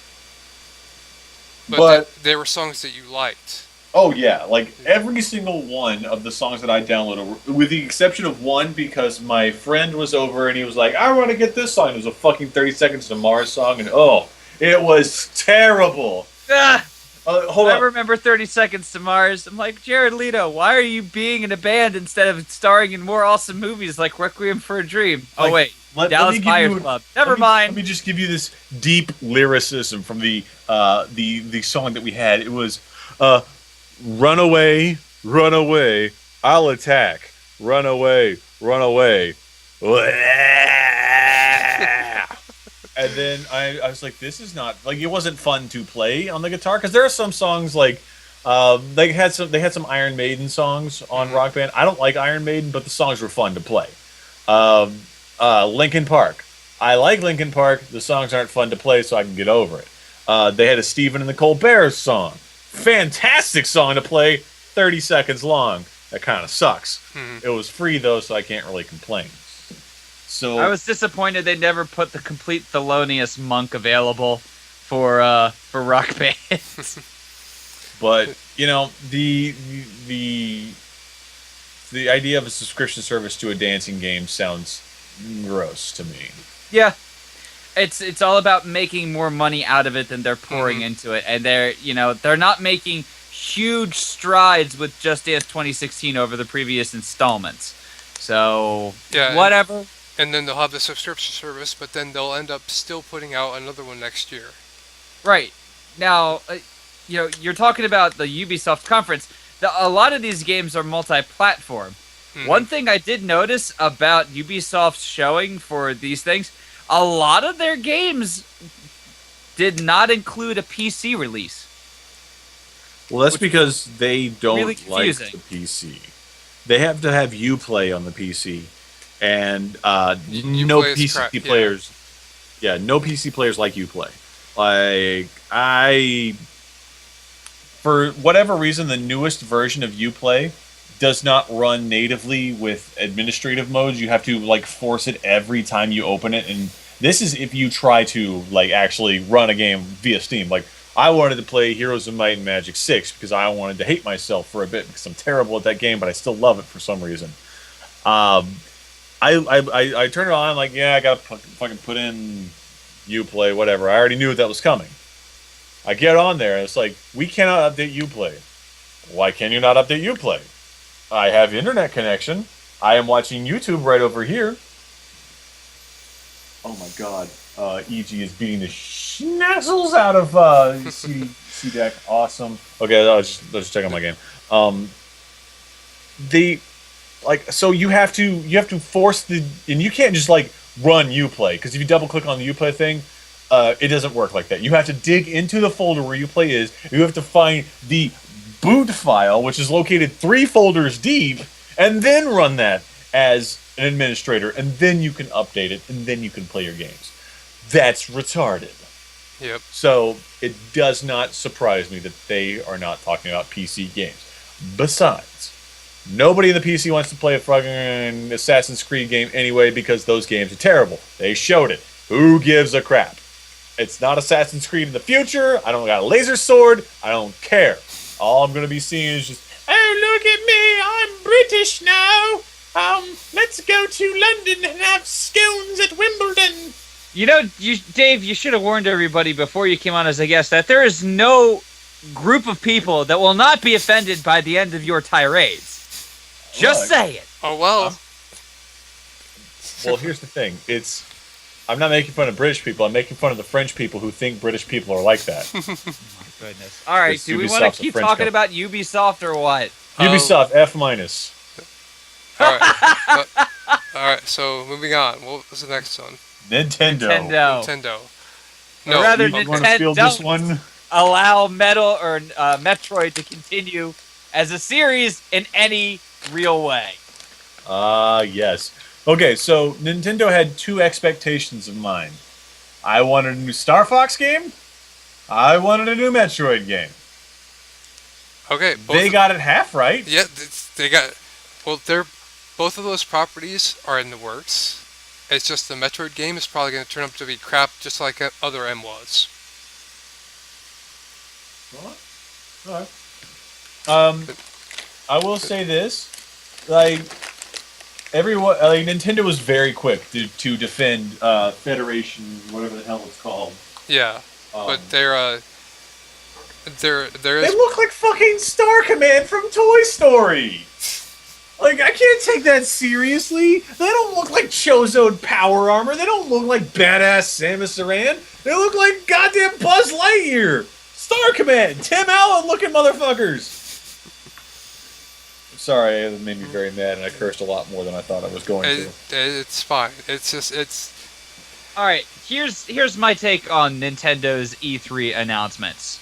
But there were songs that you liked. Oh yeah, like every single one of the songs that I downloaded, with the exception of one, because my friend was over and he was like, "I want to get this song." It was a fucking 30 Seconds to Mars song, and oh, it was terrible. Ah, Hold I on. remember 30 Seconds to Mars. I'm like, Jared Leto, why are you being in a band instead of starring in more awesome movies like Requiem for a Dream? Oh, Like, wait. let Dallas me give Buyers you- Club. Let Never me- mind. Let me just give you this deep lyricism from the song that we had. It was, "Run away, run away, I'll attack. Run away, run away." And then I was like, this is not like, it wasn't fun to play on the guitar, because there are some songs like they had some Iron Maiden songs on Rock Band. I don't like Iron Maiden, but the songs were fun to play. Linkin Park. I like Linkin Park. The songs aren't fun to play, so I can get over it. They had a Stephen and the Colberts song. Fantastic song to play, 30 seconds long. That kind of sucks. Mhm. It was free though, so I can't really complain. So I was disappointed they never put the complete Thelonious Monk available for Rock Band. But you know, the idea of a subscription service to a dancing game sounds gross to me. Yeah. It's all about making more money out of it than they're pouring into it. And they're not making huge strides with Just Dance 2016 over the previous installments. So, Yeah. whatever. And then they'll have the subscription service, but then they'll end up still putting out another one next year. Right. Now, you're talking about the Ubisoft conference. A lot of these games are multi-platform. Mhm. One thing I did notice about Ubisoft's showing for these things, a lot of their games did not include a PC release. Well, that's because they don't Really like confusing. the PC. They have to have Uplay on the PC, and no Uplay is PC crap, yeah. players. Yeah, no PC players like Uplay. For whatever reason, the newest version of Uplay does not run natively with administrative modes. You have to force it every time you open it, and this is if you try to actually run a game via Steam. I wanted to play Heroes of Might and Magic 6 because I wanted to hate myself for a bit because I'm terrible at that game, but I still love it for some reason. I turn it on, I gotta fucking put in Uplay, whatever. I already knew that was coming. I get on there, and it's we cannot update Uplay. Why can you not update Uplay? I have internet connection. I am watching YouTube right over here. Oh my god. EG is beating the schnazzles out of C-Deck. Awesome. Okay, let's check out my game. So you have to force and you can't just run Uplay, because if you double click on the Uplay thing, it doesn't work like that. You have to dig into the folder where Uplay is. You have to find the boot file, which is located 3 folders deep, and then run that as an administrator, and then you can update it, and then you can play your games. That's retarded. Yep. So it does not surprise me that they are not talking about PC games. Besides, nobody in the PC wants to play a fucking Assassin's Creed game anyway because those games are terrible. They showed it. Who gives a crap? It's not Assassin's Creed in the future. I don't got a laser sword. I don't care. All I'm going to be seeing is just, oh, look at me. I'm British now. Let's go to London and have scones at Wimbledon. You know, Dave, you should have warned everybody before you came on as a guest that there is no group of people that will not be offended by the end of your tirades. Just say it. Oh, well. Well, here's the thing. I'm not making fun of British people. I'm making fun of the French people who think British people are like that. Oh, my goodness. All right, do we want Ubisoft's to a keep French talking company. about Ubisoft or what? Ubisoft, F-. All right, so moving on. What was the next one? Nintendo. Nintendo. Or rather, You want to field this one? allow Metroid to continue as a series in any real way. Yes. Okay, so Nintendo had two expectations of mine. I wanted a new Star Fox game. I wanted a new Metroid game. Okay, They got it half right. Yeah, they got. Well, both of those properties are in the works. It's just the Metroid game is probably going to turn up to be crap, just like other M was. Alright. I will say this, Nintendo was very quick to defend Federation, whatever the hell it's called. Yeah, but there They is. look like fucking Star Command from Toy Story. Like, I can't take that seriously. They don't look like Chozo Power Armor. They don't look like badass Samus Aran. They look like goddamn Buzz Lightyear. Star Command, Tim Allen looking motherfuckers. Sorry, it made me very mad, and I cursed a lot more than I thought I was going to. It's fine. It's. All right, here's my take on Nintendo's E3 announcements.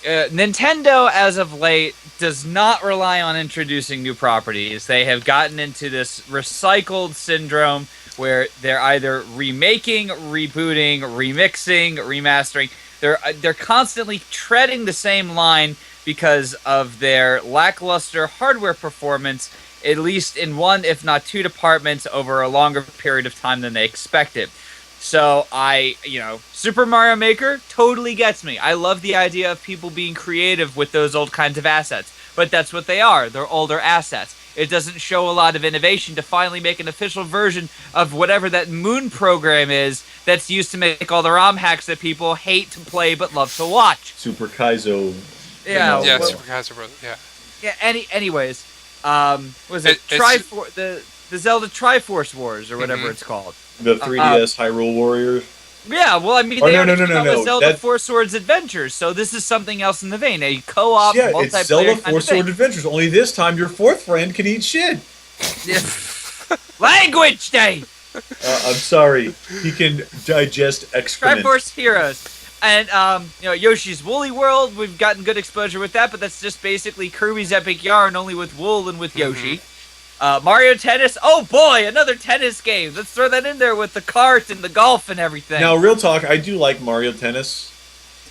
Nintendo, as of late, does not rely on introducing new properties. They have gotten into this recycled syndrome where they're either remaking, rebooting, remixing, remastering. They're constantly treading the same line because of their lackluster hardware performance, at least in one, if not two departments over a longer period of time than they expected. So Super Mario Maker totally gets me. I love the idea of people being creative with those old kinds of assets. But that's what they are. They're older assets. It doesn't show a lot of innovation to finally make an official version of whatever that Moon program is that's used to make all the ROM hacks that people hate to play but love to watch. Super Kaizo. Yeah, Yeah, well, Super Kaiser Brother. Yeah. Yeah. Anyways, was it the Zelda Triforce Wars or whatever it's called? The 3DS Hyrule Warriors. Yeah, well, I mean, Oh, they no, already no, call no, it no. Zelda That- Four Swords Adventures, so this is something else in the vein, a co-op Yeah, multiplayer it's Zelda kind Four of thing. Sword Adventures. Only this time your fourth friend can eat shit. Language Day! I'm sorry. He can digest excrement. Triforce Heroes. And, Yoshi's Woolly World, we've gotten good exposure with that, but that's just basically Kirby's Epic Yarn, only with wool and with Yoshi. Mario Tennis, oh boy, another tennis game. Let's throw that in there with the kart and the golf and everything. Now, real talk, I do like Mario Tennis.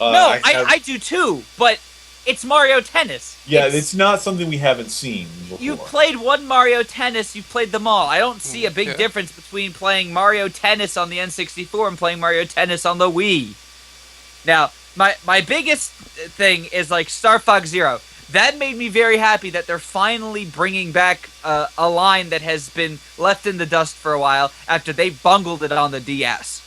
I do too, but it's Mario Tennis. Yeah, it's not something we haven't seen before. You played one Mario Tennis, you've played them all. I don't see a big difference between playing Mario Tennis on the N64 and playing Mario Tennis on the Wii. Now, my biggest thing is like Star Fox Zero. That made me very happy that they're finally bringing back a line that has been left in the dust for a while after they bungled it on the DS.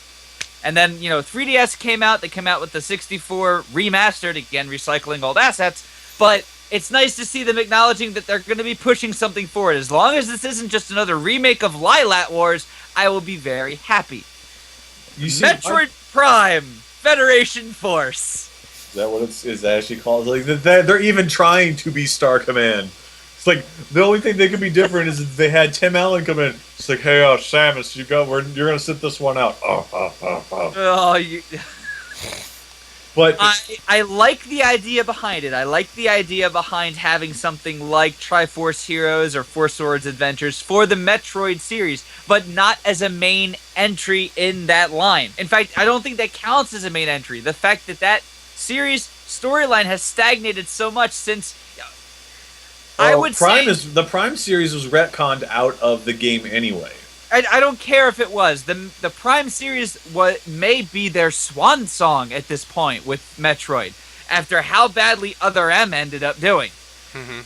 And then, 3DS came out. They came out with the 64 remastered, again, recycling old assets. But it's nice to see them acknowledging that they're going to be pushing something forward. As long as this isn't just another remake of Lilat Wars, I will be very happy. Metroid Prime, Federation Force. Is that what it's actually called? Like they're even trying to be Star Command. It's like the only thing they could be different is if they had Tim Allen come in. It's like, hey, Samus, you're gonna sit this one out. Oh, you... But I like the idea behind it. I like the idea behind having something like Triforce Heroes or Four Swords Adventures for the Metroid series, but not as a main entry in that line. In fact, I don't think that counts as a main entry. The fact that that series storyline has stagnated so much since... I would Prime say... the Prime series was retconned out of the game anyway. I don't care if it was. The Prime series may be their swan song at this point with Metroid, after how badly Other M ended up doing. Mm-hmm.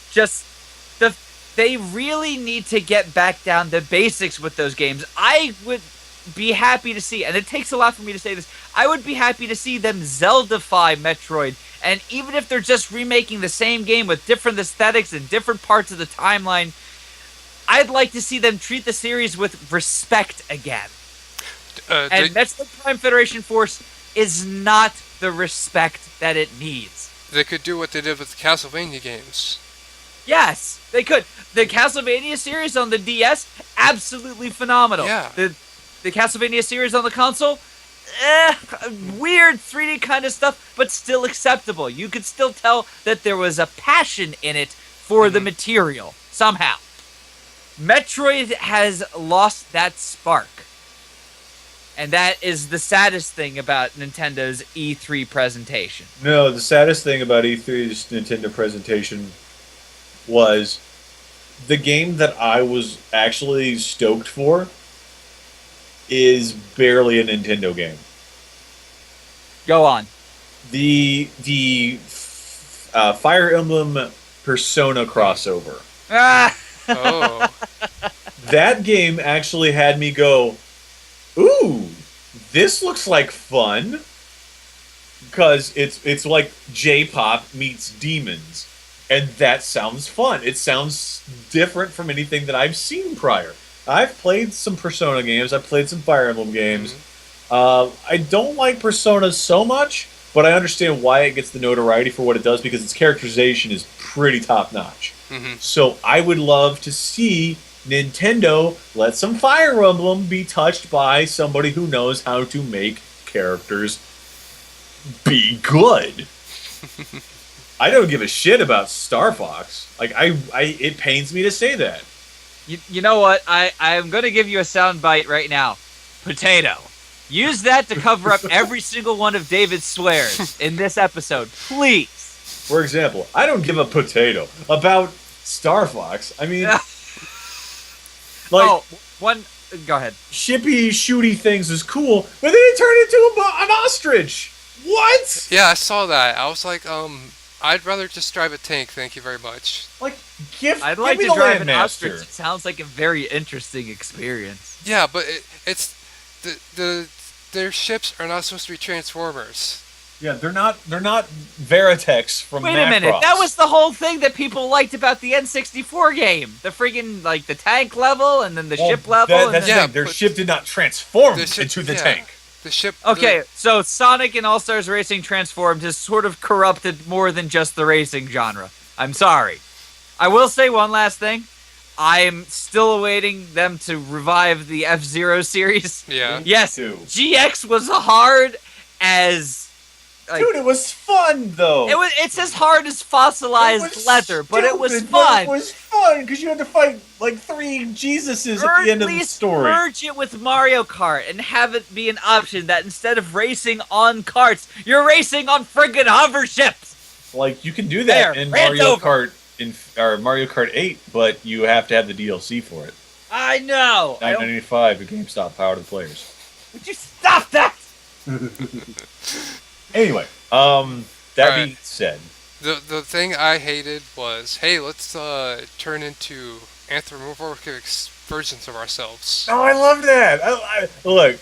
They really need to get back down to basics with those games. I would be happy to see, and it takes a lot for me to say this, I would be happy to see them Zelda-fy Metroid, and even if they're just remaking the same game with different aesthetics and different parts of the timeline, I'd like to see them treat the series with respect again. And Metroid Prime Federation Force is not the respect that it needs. They could do what they did with the Castlevania games. Yes, they could. The Castlevania series on the DS, absolutely phenomenal. Yeah. The Castlevania series on the console, weird 3D kind of stuff, but still acceptable. You could still tell that there was a passion in it for the material, somehow. Metroid has lost that spark. And that is the saddest thing about Nintendo's E3 presentation. No, the saddest thing about E3's Nintendo presentation was the game that I was actually stoked for is barely a Nintendo game. Go on. The Fire Emblem Persona crossover. Ah! Oh. That game actually had me go, ooh, this looks like fun. Because it's like J-pop meets demons. And that sounds fun. It sounds different from anything that I've seen prior. I've played some Persona games. I've played some Fire Emblem games. I don't like Persona so much, but I understand why it gets the notoriety for what it does because its characterization is pretty top-notch. So I would love to see Nintendo let some Fire Emblem be touched by somebody who knows how to make characters be good. I don't give a shit about Star Fox. Like it pains me to say that. You know what? I'm going to give you a soundbite right now. Potato. Use that to cover up every single one of David's swears in this episode, please. For example, I don't give a potato about Star Fox. I mean, Go ahead. shippy, shooty things is cool, but then it turned into an ostrich. What? Yeah, I saw that. I was like, I'd rather just drive a tank, thank you very much. Like, I'd like give to me the drive an Landmaster. ostrich. It sounds like a very interesting experience. Yeah, but it's their ships are not supposed to be Transformers. Yeah, they're not Veritex from Wait a minute, Macross. that was the whole thing that people liked about the N64 game. The friggin', like, the tank level, and then the ship level. That's the Yeah, thing. Their but ship did not transform the ship- into the yeah. tank. The ship. Okay, so Sonic and All-Stars Racing Transformed has sort of corrupted more than just the racing genre. I'm sorry. I will say one last thing. I'm still awaiting them to revive the F-Zero series. Yeah. Yes, Too. GX was hard as... like, Dude, it was fun though. It's as hard as fossilized It was leather, but it was stupid, fun. but it was fun because you had to fight like 3 Jesuses at the end of the story. Merge it with Mario Kart and have it be an option that instead of racing on carts, you're racing on friggin' hover ships. Like you can do that There, in rant Mario over. Kart or Mario Kart 8, but you have to have the DLC for it. I know. $9.95 at GameStop. Power to the players. Would you stop that? Anyway, that Alright. being said, The thing I hated was, hey, let's turn into anthropomorphic versions of ourselves. oh, I love that. Look,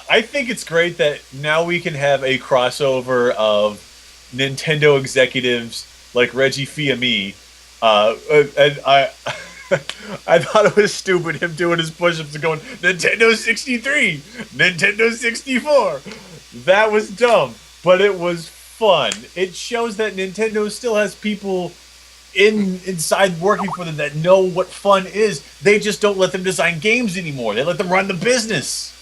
I think it's great that now we can have a crossover of Nintendo executives like Reggie Fils-Aimé. And I thought it was stupid him doing his push-ups and going Nintendo 63, Nintendo 64. That was dumb, but it was fun. It shows that Nintendo still has people inside working for them that know what fun is. They just don't let them design games anymore. They let them run the business.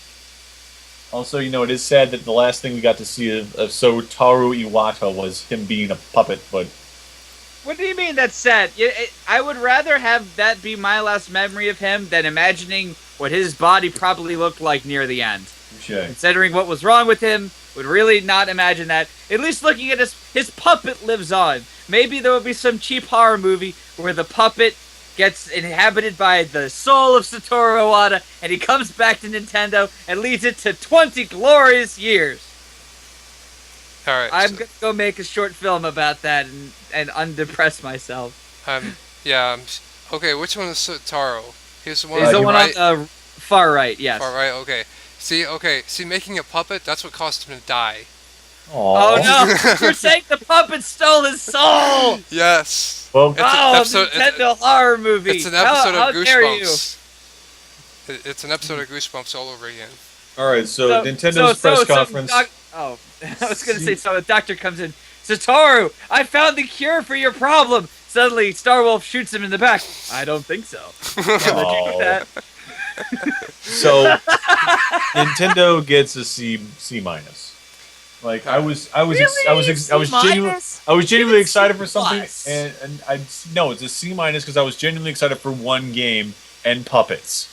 Also, it is sad that the last thing we got to see of Sotaru Iwata was him being a puppet, but... What do you mean that's sad? I would rather have that be my last memory of him than imagining what his body probably looked like near the end. Touché. Considering what was wrong with him, would really not imagine that. At least looking at his puppet lives on. Maybe there will be some cheap horror movie where the puppet gets inhabited by the soul of Satoru Iwata, and he comes back to Nintendo and leads it to 20 glorious years. All right. I'm gonna go make a short film about that and undepress myself. Yeah. Okay, which one is Sotaro? He's the one. He's the one right? on the far right. Yes. Far right. Okay. See, making a puppet, that's what caused him to die. Oh no! You're saying the puppet stole his soul! Yes. Well, It's an episode, Nintendo horror movie. It's an episode how of dare you? Goosebumps. It's an episode of Goosebumps all over again. all right, so Nintendo's press conference... I was going to say, so the doctor comes in. Satoru, I found the cure for your problem. Suddenly, Starwolf shoots him in the back. I don't think so. Can't let you do that. So Nintendo gets a C minus. Like I was genuinely excited for something, and no, it's a C minus because I was genuinely excited for one game and puppets.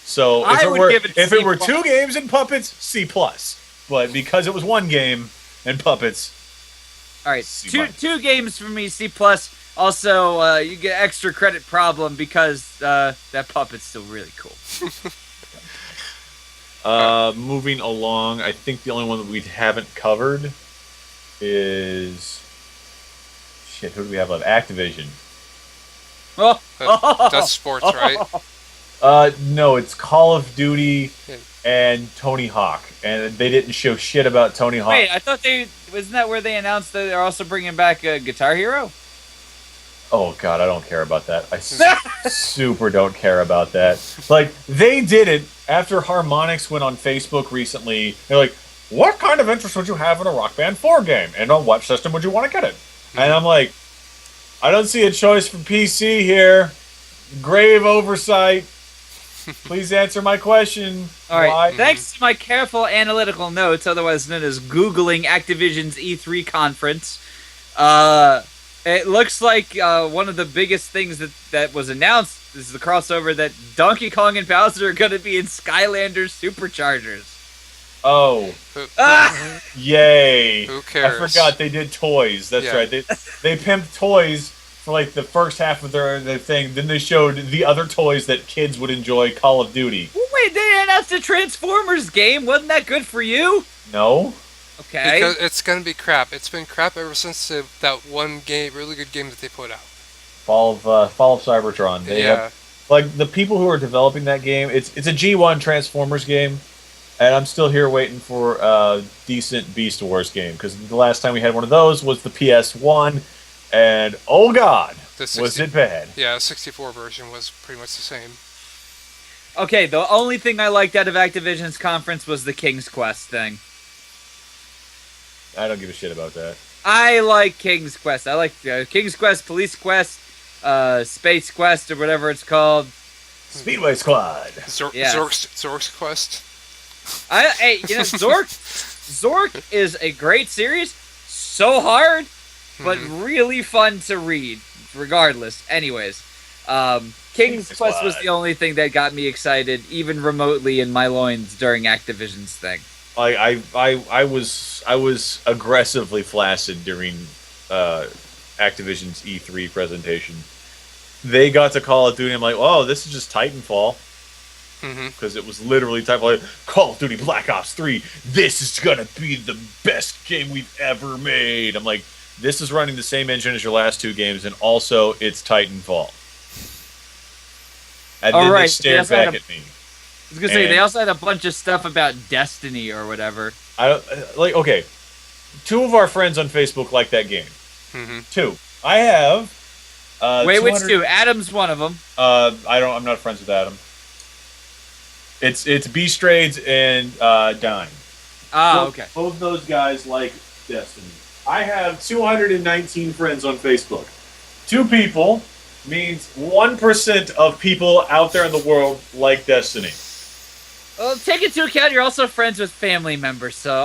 So if it were 2 games and puppets, C plus. But because it was 1 game and puppets, all right, two games for me, C plus. Also, you get extra credit problem because that puppet's still really cool. Moving along, I think the only one that we haven't covered is who do we have left? Activision. That's sports, right? No, it's Call of Duty and Tony Hawk, and they didn't show shit about Tony Hawk. Wait, I thought wasn't that where they announced that they're also bringing back Guitar Hero? Oh god, I don't care about that. I super don't care about that. Like, they did it after Harmonix went on Facebook recently. They're like, what kind of interest would you have in a Rock Band 4 game? And on what system would you want to get it? And I'm like, I don't see a choice for PC here. Grave oversight. Please answer my question. All right. Why? Thanks to my careful analytical notes, otherwise known as Googling Activision's E3 conference, it looks like one of the biggest things that was announced is the crossover that Donkey Kong and Bowser are going to be in Skylanders Superchargers. Oh. Yay. Who cares? I forgot they did toys. That's right. They pimped toys for like the first half of their thing. Then they showed the other toys that kids would enjoy, Call of Duty. Well, wait, they announced a Transformers game. Wasn't that good for you? No. Okay. Because it's gonna be crap. It's been crap ever since that one game, really good game that they put out. Fall of Cybertron. They have, like, the people who are developing that game. It's a G1 Transformers game, and I'm still here waiting for a decent Beast Wars game because the last time we had one of those was the PS1, and oh god, was it bad? Yeah, 64 version was pretty much the same. Okay, the only thing I liked out of Activision's conference was the King's Quest thing. I don't give a shit about that. I like King's Quest. I like King's Quest, Police Quest, Space Quest, or whatever it's called. Speedway Squad. Zork's Quest. Zork is a great series. So hard, but really fun to read, regardless. Anyways, King's Quest was the only thing that got me excited, even remotely in my loins during Activision's thing. I was aggressively flaccid during Activision's E3 presentation. They got to Call of Duty. I'm like, oh, this is just Titanfall. Because it was literally Titanfall. Like, Call of Duty Black Ops 3. This is gonna be the best game we've ever made. I'm like, this is running the same engine as your last 2 games, and also it's Titanfall. And then they stared back at me. I was gonna say they also had a bunch of stuff about Destiny or whatever. Okay, 2 of our friends on Facebook like that game. 2. I have. Wait, which 2? Adam's one of them. I'm not friends with Adam. It's Beast Raids and Dime. Okay. Both those guys like Destiny. I have 219 friends on Facebook. 2 people means 1% of people out there in the world like Destiny. Well, take into account you're also friends with family members, so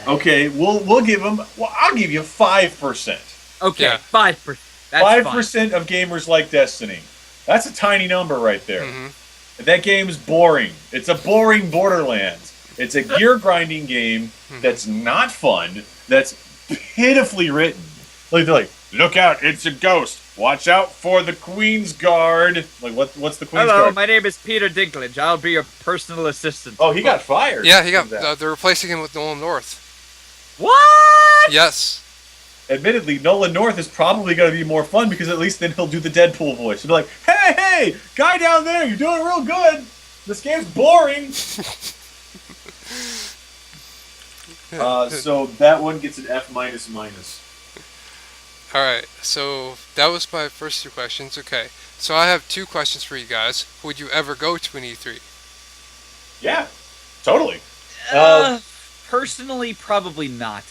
Okay, we'll give them. Well, I'll give you 5%. Okay, Yeah. 5%. That's 5% of gamers like Destiny. That's a tiny number right there. That game's boring. It's a boring Borderlands. It's a gear grinding game that's not fun. That's pitifully written. Like they're like, look out, it's a ghost. Watch out for the Queen's Guard. Like what's the Queen's Hello, Guard? my name is Peter Dinklage. I'll be your personal assistant. Oh, he got fired. Yeah, he got. from that. They're replacing him with Nolan North. What? Yes. Admittedly, Nolan North is probably going to be more fun because at least then he'll do the Deadpool voice. He'll be like, hey, guy down there, you're doing real good. This game's boring. So that one gets an F minus. All right. So that was my first 2 questions. Okay. So I have 2 questions for you guys. Would you ever go to an E3? Yeah, totally. Personally, probably not.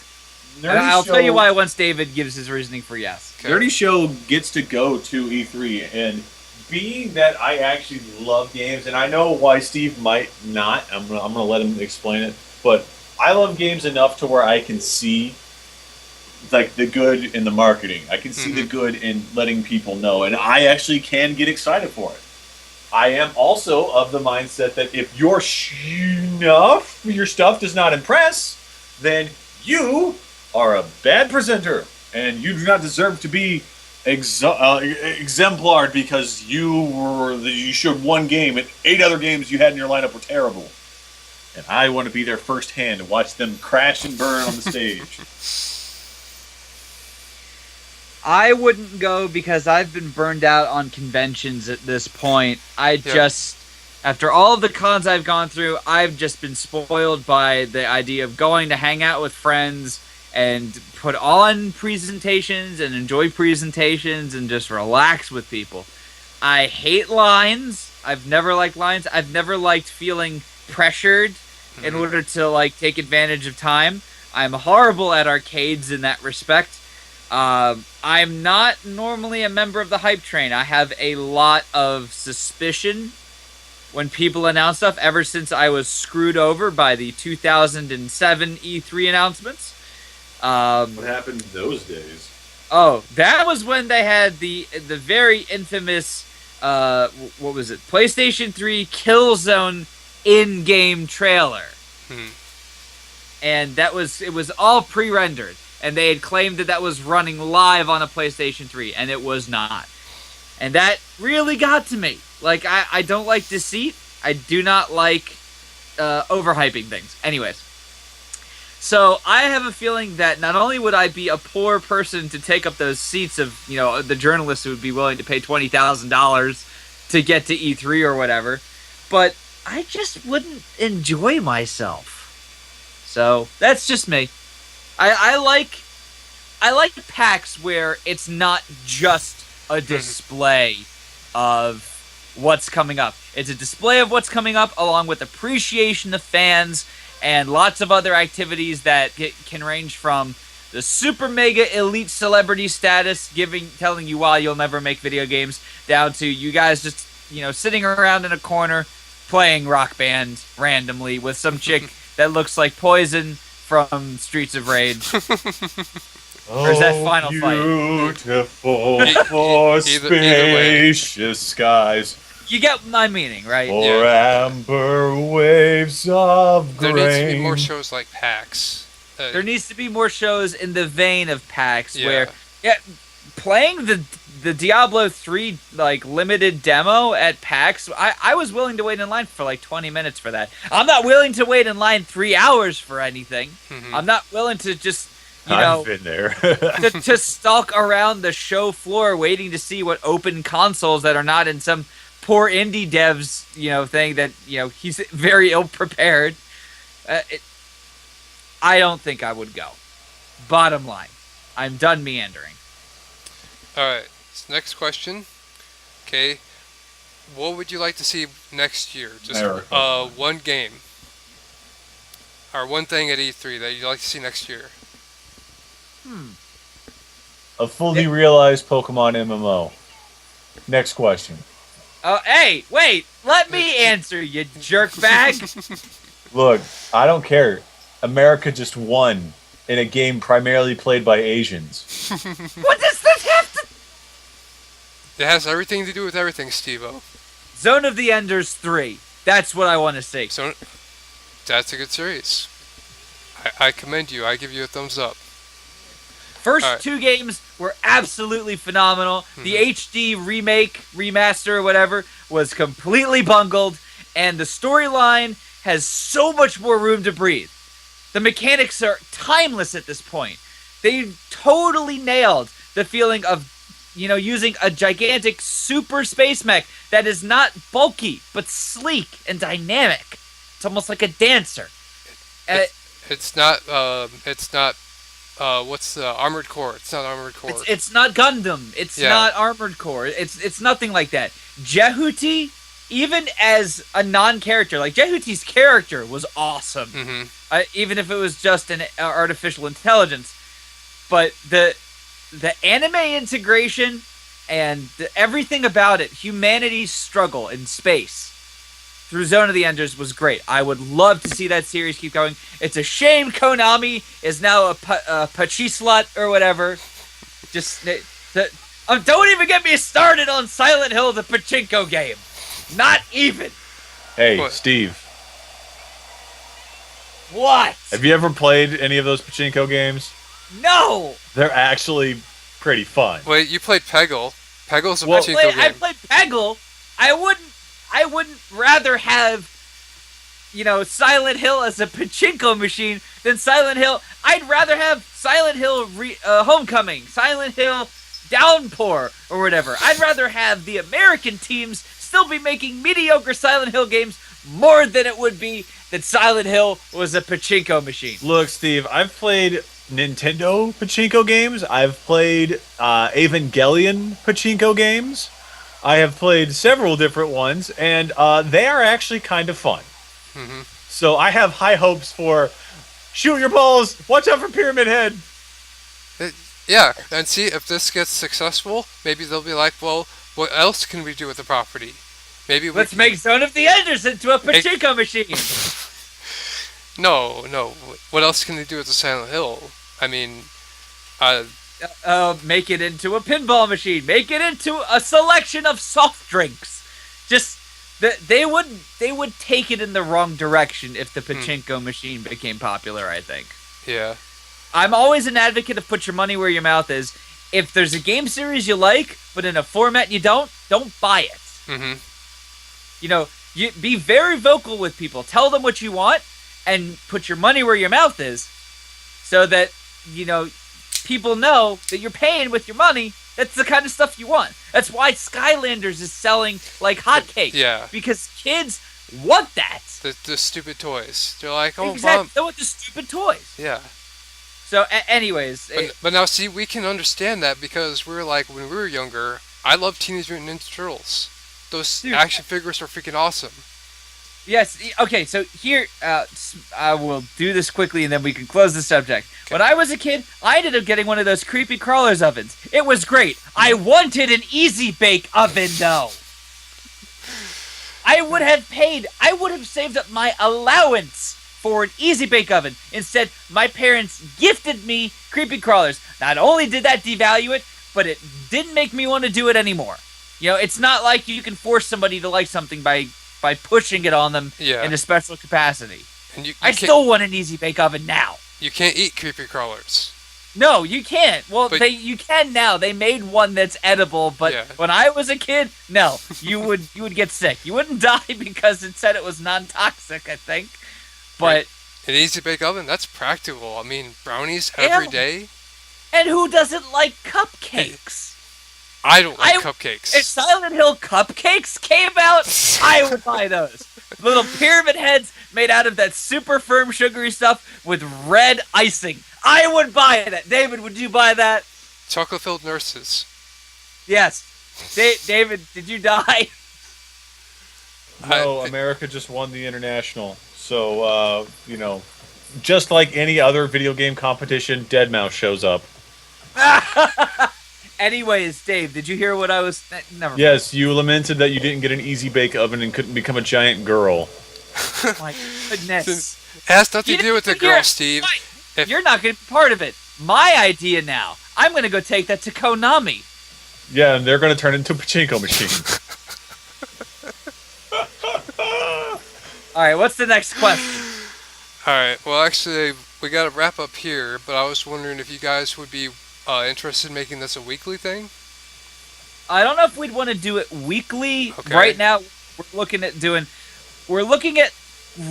Nerdy And I'll tell you Show- why once David gives his reasoning for yes. Okay. Nerdy Show gets to go to E3, and being that I actually love games, and I know why Steve might not. I'm gonna let him explain it, but I love games enough to where I can see like the good in the marketing. I can see the good in letting people know, and I actually can get excited for it. I am also of the mindset that if your stuff does not impress, then you are a bad presenter, and you do not deserve to be exemplar because you showed one game and 8 other games you had in your lineup were terrible. And I want to be there firsthand and watch them crash and burn on the stage. I wouldn't go because I've been burned out on conventions at this point. After all of the cons I've gone through, I've just been spoiled by the idea of going to hang out with friends and put on presentations and enjoy presentations and just relax with people. I hate lines. I've never liked lines. I've never liked feeling pressured in order to take advantage of time. I'm horrible at arcades in that respect. I'm not normally a member of the hype train. I have a lot of suspicion when people announce stuff ever since I was screwed over by the 2007 E3 announcements. What happened those days? Oh, that was when they had the very infamous, what was it? PlayStation 3 Killzone in-game trailer. And it was all pre-rendered. And they had claimed that was running live on a PlayStation 3, and it was not. And that really got to me. I don't like deceit. I do not like overhyping things. Anyways. So I have a feeling that not only would I be a poor person to take up those seats of, the journalists who would be willing to pay $20,000 to get to E3 or whatever, but I just wouldn't enjoy myself. So that's just me. I like PAX where it's not just a display of what's coming up. It's a display of what's coming up along with appreciation of fans and lots of other activities that can range from the super mega elite celebrity status telling you why you'll never make video games down to you guys just, sitting around in a corner playing Rock Band randomly with some chick that looks like Poison from Streets of Rage. Or is that Final Fight? Beautiful for spacious skies. You get my meaning, right? Or amber waves of grain. There needs to be more shows like PAX. There needs to be more shows in the vein of PAX where playing the Diablo 3 limited demo at PAX, I was willing to wait in line for 20 minutes for that. I'm not willing to wait in line 3 hours for anything. I'm not willing to just I've been there. to stalk around the show floor waiting to see what open consoles that are not in some poor indie devs thing that he's very ill prepared. I don't think I would go. Bottom line, I'm done meandering. All right. Next question. Okay. What would you like to see next year? Just one game. Or one thing at E3 that you'd like to see next year. A fully realized Pokemon MMO. Next question. Oh, hey, wait. Let me answer, you jerkbag. Look, I don't care. America just won in a game primarily played by Asians. What does this have to... It has everything to do with everything, Stevo. Zone of the Enders 3. That's what I want to see. So that's a good series. I commend you. I give you a thumbs up. First All right. 2 games were absolutely phenomenal. The HD remake, remaster, or whatever, was completely bungled, and the storyline has so much more room to breathe. The mechanics are timeless at this point. They totally nailed the feeling of, using a gigantic super space mech that is not bulky, but sleek and dynamic. It's almost like a dancer. It's not. What's the Armored Core? It's not Armored Core. It's not Gundam. It's not Armored Core. It's nothing like that. Jehuti, even as a non-character, like Jehuti's character was awesome. Even if it was just an artificial intelligence, but the anime integration and everything about it, humanity's struggle in space through Zone of the Enders was great. I would love to see that series keep going. It's a shame Konami is now a pachi slut or whatever. Don't even get me started on Silent Hill, the pachinko game. Not even. Hey, What? Steve, What? have you ever played any of those pachinko games? No. They're actually pretty fun. Wait, you played Peggle. Peggle's a Well- pachinko game. I played Peggle. I wouldn't rather have, Silent Hill as a pachinko machine than Silent Hill. I'd rather have Silent Hill Homecoming, Silent Hill Downpour, or whatever. I'd rather have the American teams still be making mediocre Silent Hill games more than it would be that Silent Hill was a pachinko machine. Look, Steve, I've played Nintendo pachinko games. I've played Evangelion pachinko games. I have played several different ones, and they are actually kind of fun. So I have high hopes for shoot your balls, watch out for Pyramid Head. Yeah, and see, if this gets successful, maybe they'll be like, well, what else can we do with the property? Maybe we Let's can- make Zone of the Enders into a pachinko machine. No. What else can they do with the Silent Hill? I mean, Make it into a pinball machine. Make it into a selection of soft drinks. Just they would take it in the wrong direction if the pachinko machine became popular, I think. yeah. I'm always an advocate of put your money where your mouth is. If there's a game series you like, but in a format you don't buy it. You be very vocal with people. Tell them what you want and put your money where your mouth is so that, people know that you're paying with your money. That's the kind of stuff you want. That's why Skylanders is selling like hotcakes. Yeah. Because kids want that. The stupid toys. They're like, oh, Exactly. Mom. They want the stupid toys. Yeah. So, anyways. But now, see, we can understand that because we're like, when we were younger, I loved Teenage Mutant Ninja Turtles. Those Dude. action figures are freaking awesome. Yes. Okay. So here, I will do this quickly, and then we can close the subject. Okay. When I was a kid, I ended up getting one of those creepy crawlers ovens. It was great. I wanted an easy bake oven, though. I would have saved up my allowance for an easy bake oven. Instead, my parents gifted me creepy crawlers. Not only did that devalue it, but it didn't make me want to do it anymore. It's not like you can force somebody to like something by pushing it on them Yeah. in a special capacity. And you I can't, still want an easy bake oven now. you can't eat creepy crawlers. No, you can't. Well, But- you can now. They made one that's edible, but Yeah. when I was a kid, no, you would get sick. You wouldn't die because it said it was non-toxic, I think. But An easy bake oven, that's practical. I mean, brownies every Yeah. day. and who doesn't like cupcakes? I don't like If cupcakes. Silent Hill cupcakes came out, I would buy those. Little pyramid heads made out of that super firm sugary stuff with red icing. I would buy that. David, would you buy that? Chocolate-filled nurses. Yes. David, did you die? No, America just won the international. So, just like any other video game competition, Deadmau5 shows up. Anyways, Dave, did you hear what I was? Never. Yes, you lamented that you didn't get an easy bake oven and couldn't become a giant girl. Mind. My goodness. It has nothing You to do with the didn't hear girl, it. Steve. Wait, If- You're not going to be part of it. My idea now. I'm going to go take that to Konami. Yeah, and they're going to turn into pachinko machines. All right, what's the next question? Alright, well, actually, we got to wrap up here, but I was wondering if you guys would be interested in making this a weekly thing? I don't know if we'd want to do it weekly. Okay. Right now, we're looking at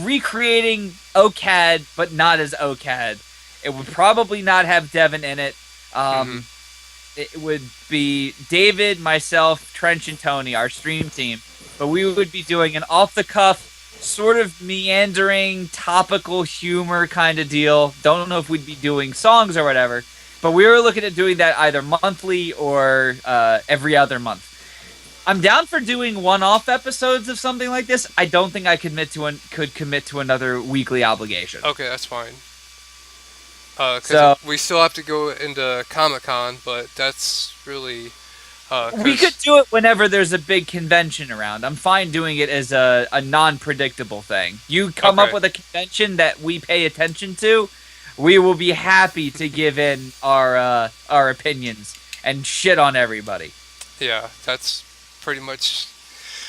recreating OCAD, but not as OCAD. It would probably not have Devin in it. It would be David, myself, Trench, and Tony, our stream team. But we would be doing an off-the-cuff, sort of meandering, topical humor kind of deal. Don't know if we'd be doing songs or whatever. But we were looking at doing that either monthly or every other month. I'm down for doing one-off episodes of something like this. I don't think I could commit to another weekly obligation. Okay, that's fine. Because So- we still have to go into Comic-Con, but that's really... We could do it whenever there's a big convention around. I'm fine doing it as a non-predictable thing. You come up Okay. with a convention that we pay attention to, we will be happy to give in our opinions and shit on everybody. Yeah, that's pretty much...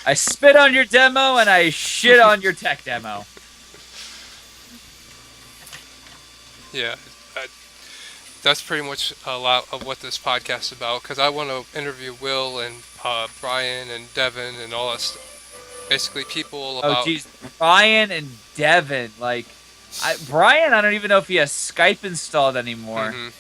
I spit on your demo and I shit on your tech demo. Yeah, that's pretty much a lot of what this podcast is about, because I want to interview Will and Brian and Devin and all that stuff. Basically, people about... Oh, jeez. Brian and Devin. Brian, I don't even know if he has Skype installed anymore. Mhm.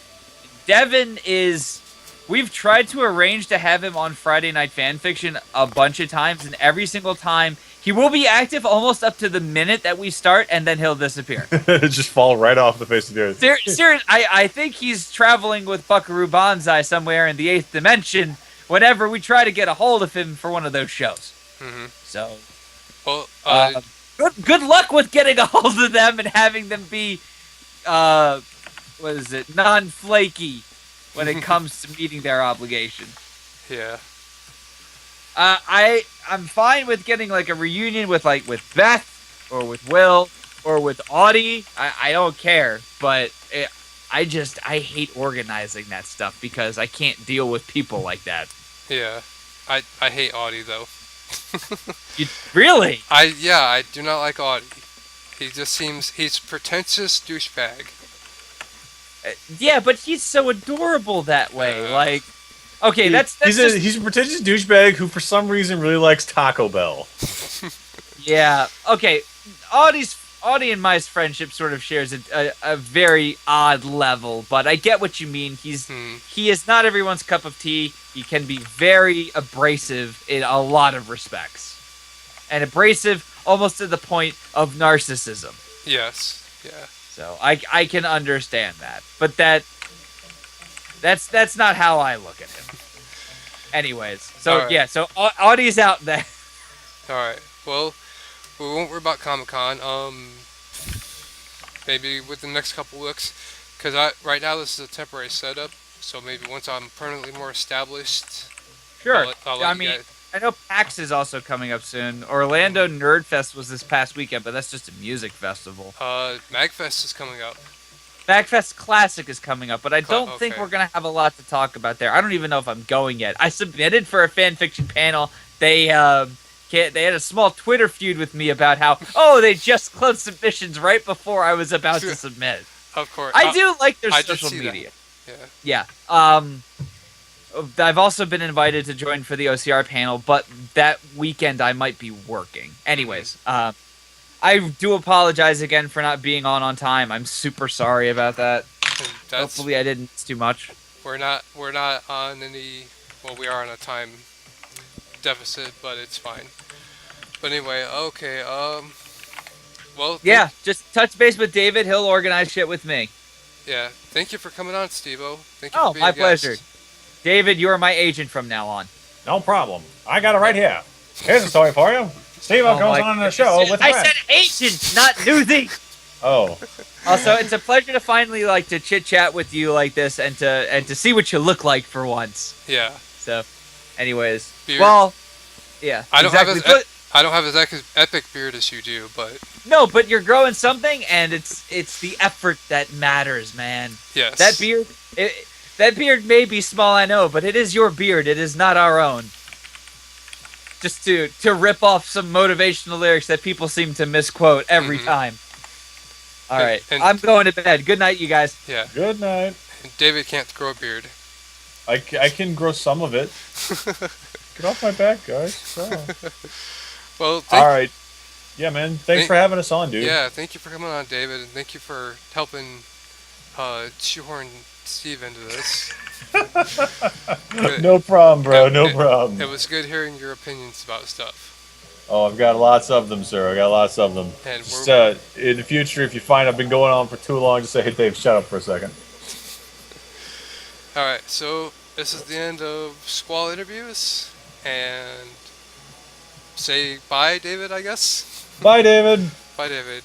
Devin is... We've tried to arrange to have him on Friday Night Fanfiction a bunch of times, and every single time, he will be active almost up to the minute that we start, and then he'll disappear. Just fall right off the face of the earth. Serious, I think he's traveling with Buckaroo Banzai somewhere in the 8th dimension whenever we try to get a hold of him for one of those shows. Mhm. So, Well, good luck with getting a hold of them and having them be, non-flaky when it comes to meeting their obligation. yeah. I'm fine with getting like a reunion with Beth or with Will or with Audie. I don't care, but I hate organizing that stuff because I can't deal with people like that. Yeah. I hate Audie, though. You really? I do not like Audie. He just seems... He's a pretentious douchebag. Yeah, but he's so adorable that way. Okay, that's he's just... a pretentious douchebag who, for some reason, really likes Taco Bell. Yeah. Okay. Audie and my friendship sort of shares a very odd level, but I get what you mean. He is not everyone's cup of tea. He can be very abrasive in a lot of respects, and abrasive almost to the point of narcissism. Yes. Yeah. So I can understand that, but that's not how I look at him. Anyways, so Alright. yeah, so Audie's out there. Alright. Well, we won't worry about Comic-Con. Maybe within the next couple weeks. Because right now this is a temporary setup. So maybe once I'm permanently more established... Sure. I'll let I you mean, guys- I know PAX is also coming up soon. Orlando Nerdfest was this past weekend, but that's just a music festival. MagFest is coming up. MagFest Classic is coming up, but I don't think okay. we're going to have a lot to talk about there. I don't even know if I'm going yet. I submitted for a fanfiction panel. They had a small Twitter feud with me about how, they just closed submissions right before I was about to submit. Of course. I do like their I did social see that. media. Yeah. Yeah. I've also been invited to join for the OCR panel, but that weekend I might be working. Anyways, I do apologize again for not being on time. I'm super sorry about that. Hopefully I didn't miss too much. We're not on any... Well, we are on a time deficit, but it's fine. But anyway, okay, well... Yeah, just touch base with David. He'll organize shit with me. Yeah, thank you for coming on, Stevo. Thank you for being My a guest. pleasure. David, you are my agent from now on. No problem. I got it right here. Here's a story for you. Steve comes on the show with I Brett. said agent, not newsy. Oh, Also, it's a pleasure to finally like to chit chat with you like this and to see what you look like for once. Yeah. So, anyways, Beard. well, yeah, I don't exactly. have as I don't have as epic beard as you do, but No, but you're growing something, and it's the effort that matters, man. yes. That beard may be small, I know, but it is your beard. It is not our own. Just to rip off some motivational lyrics that people seem to misquote every time. All right, and- I'm going to bed. Good night, you guys. Yeah. good night. And David can't grow a beard. I can grow some of it. Get off my back, guys. Oh. Well, All right. Yeah, man. Thanks for having us on, dude. Yeah, thank you for coming on, David, and thank you for helping shoehorn Steve into this. No problem, bro. No It problem. was good hearing your opinions about stuff. Oh, I've got lots of them, sir. I got lots of them. And Just in the future, if you find I've been going on for too long, just say, "Hey, Dave, shut up for a second." All right, so this is the end of Squall interviews, and say bye, David, I guess. Bye, David. Bye, David.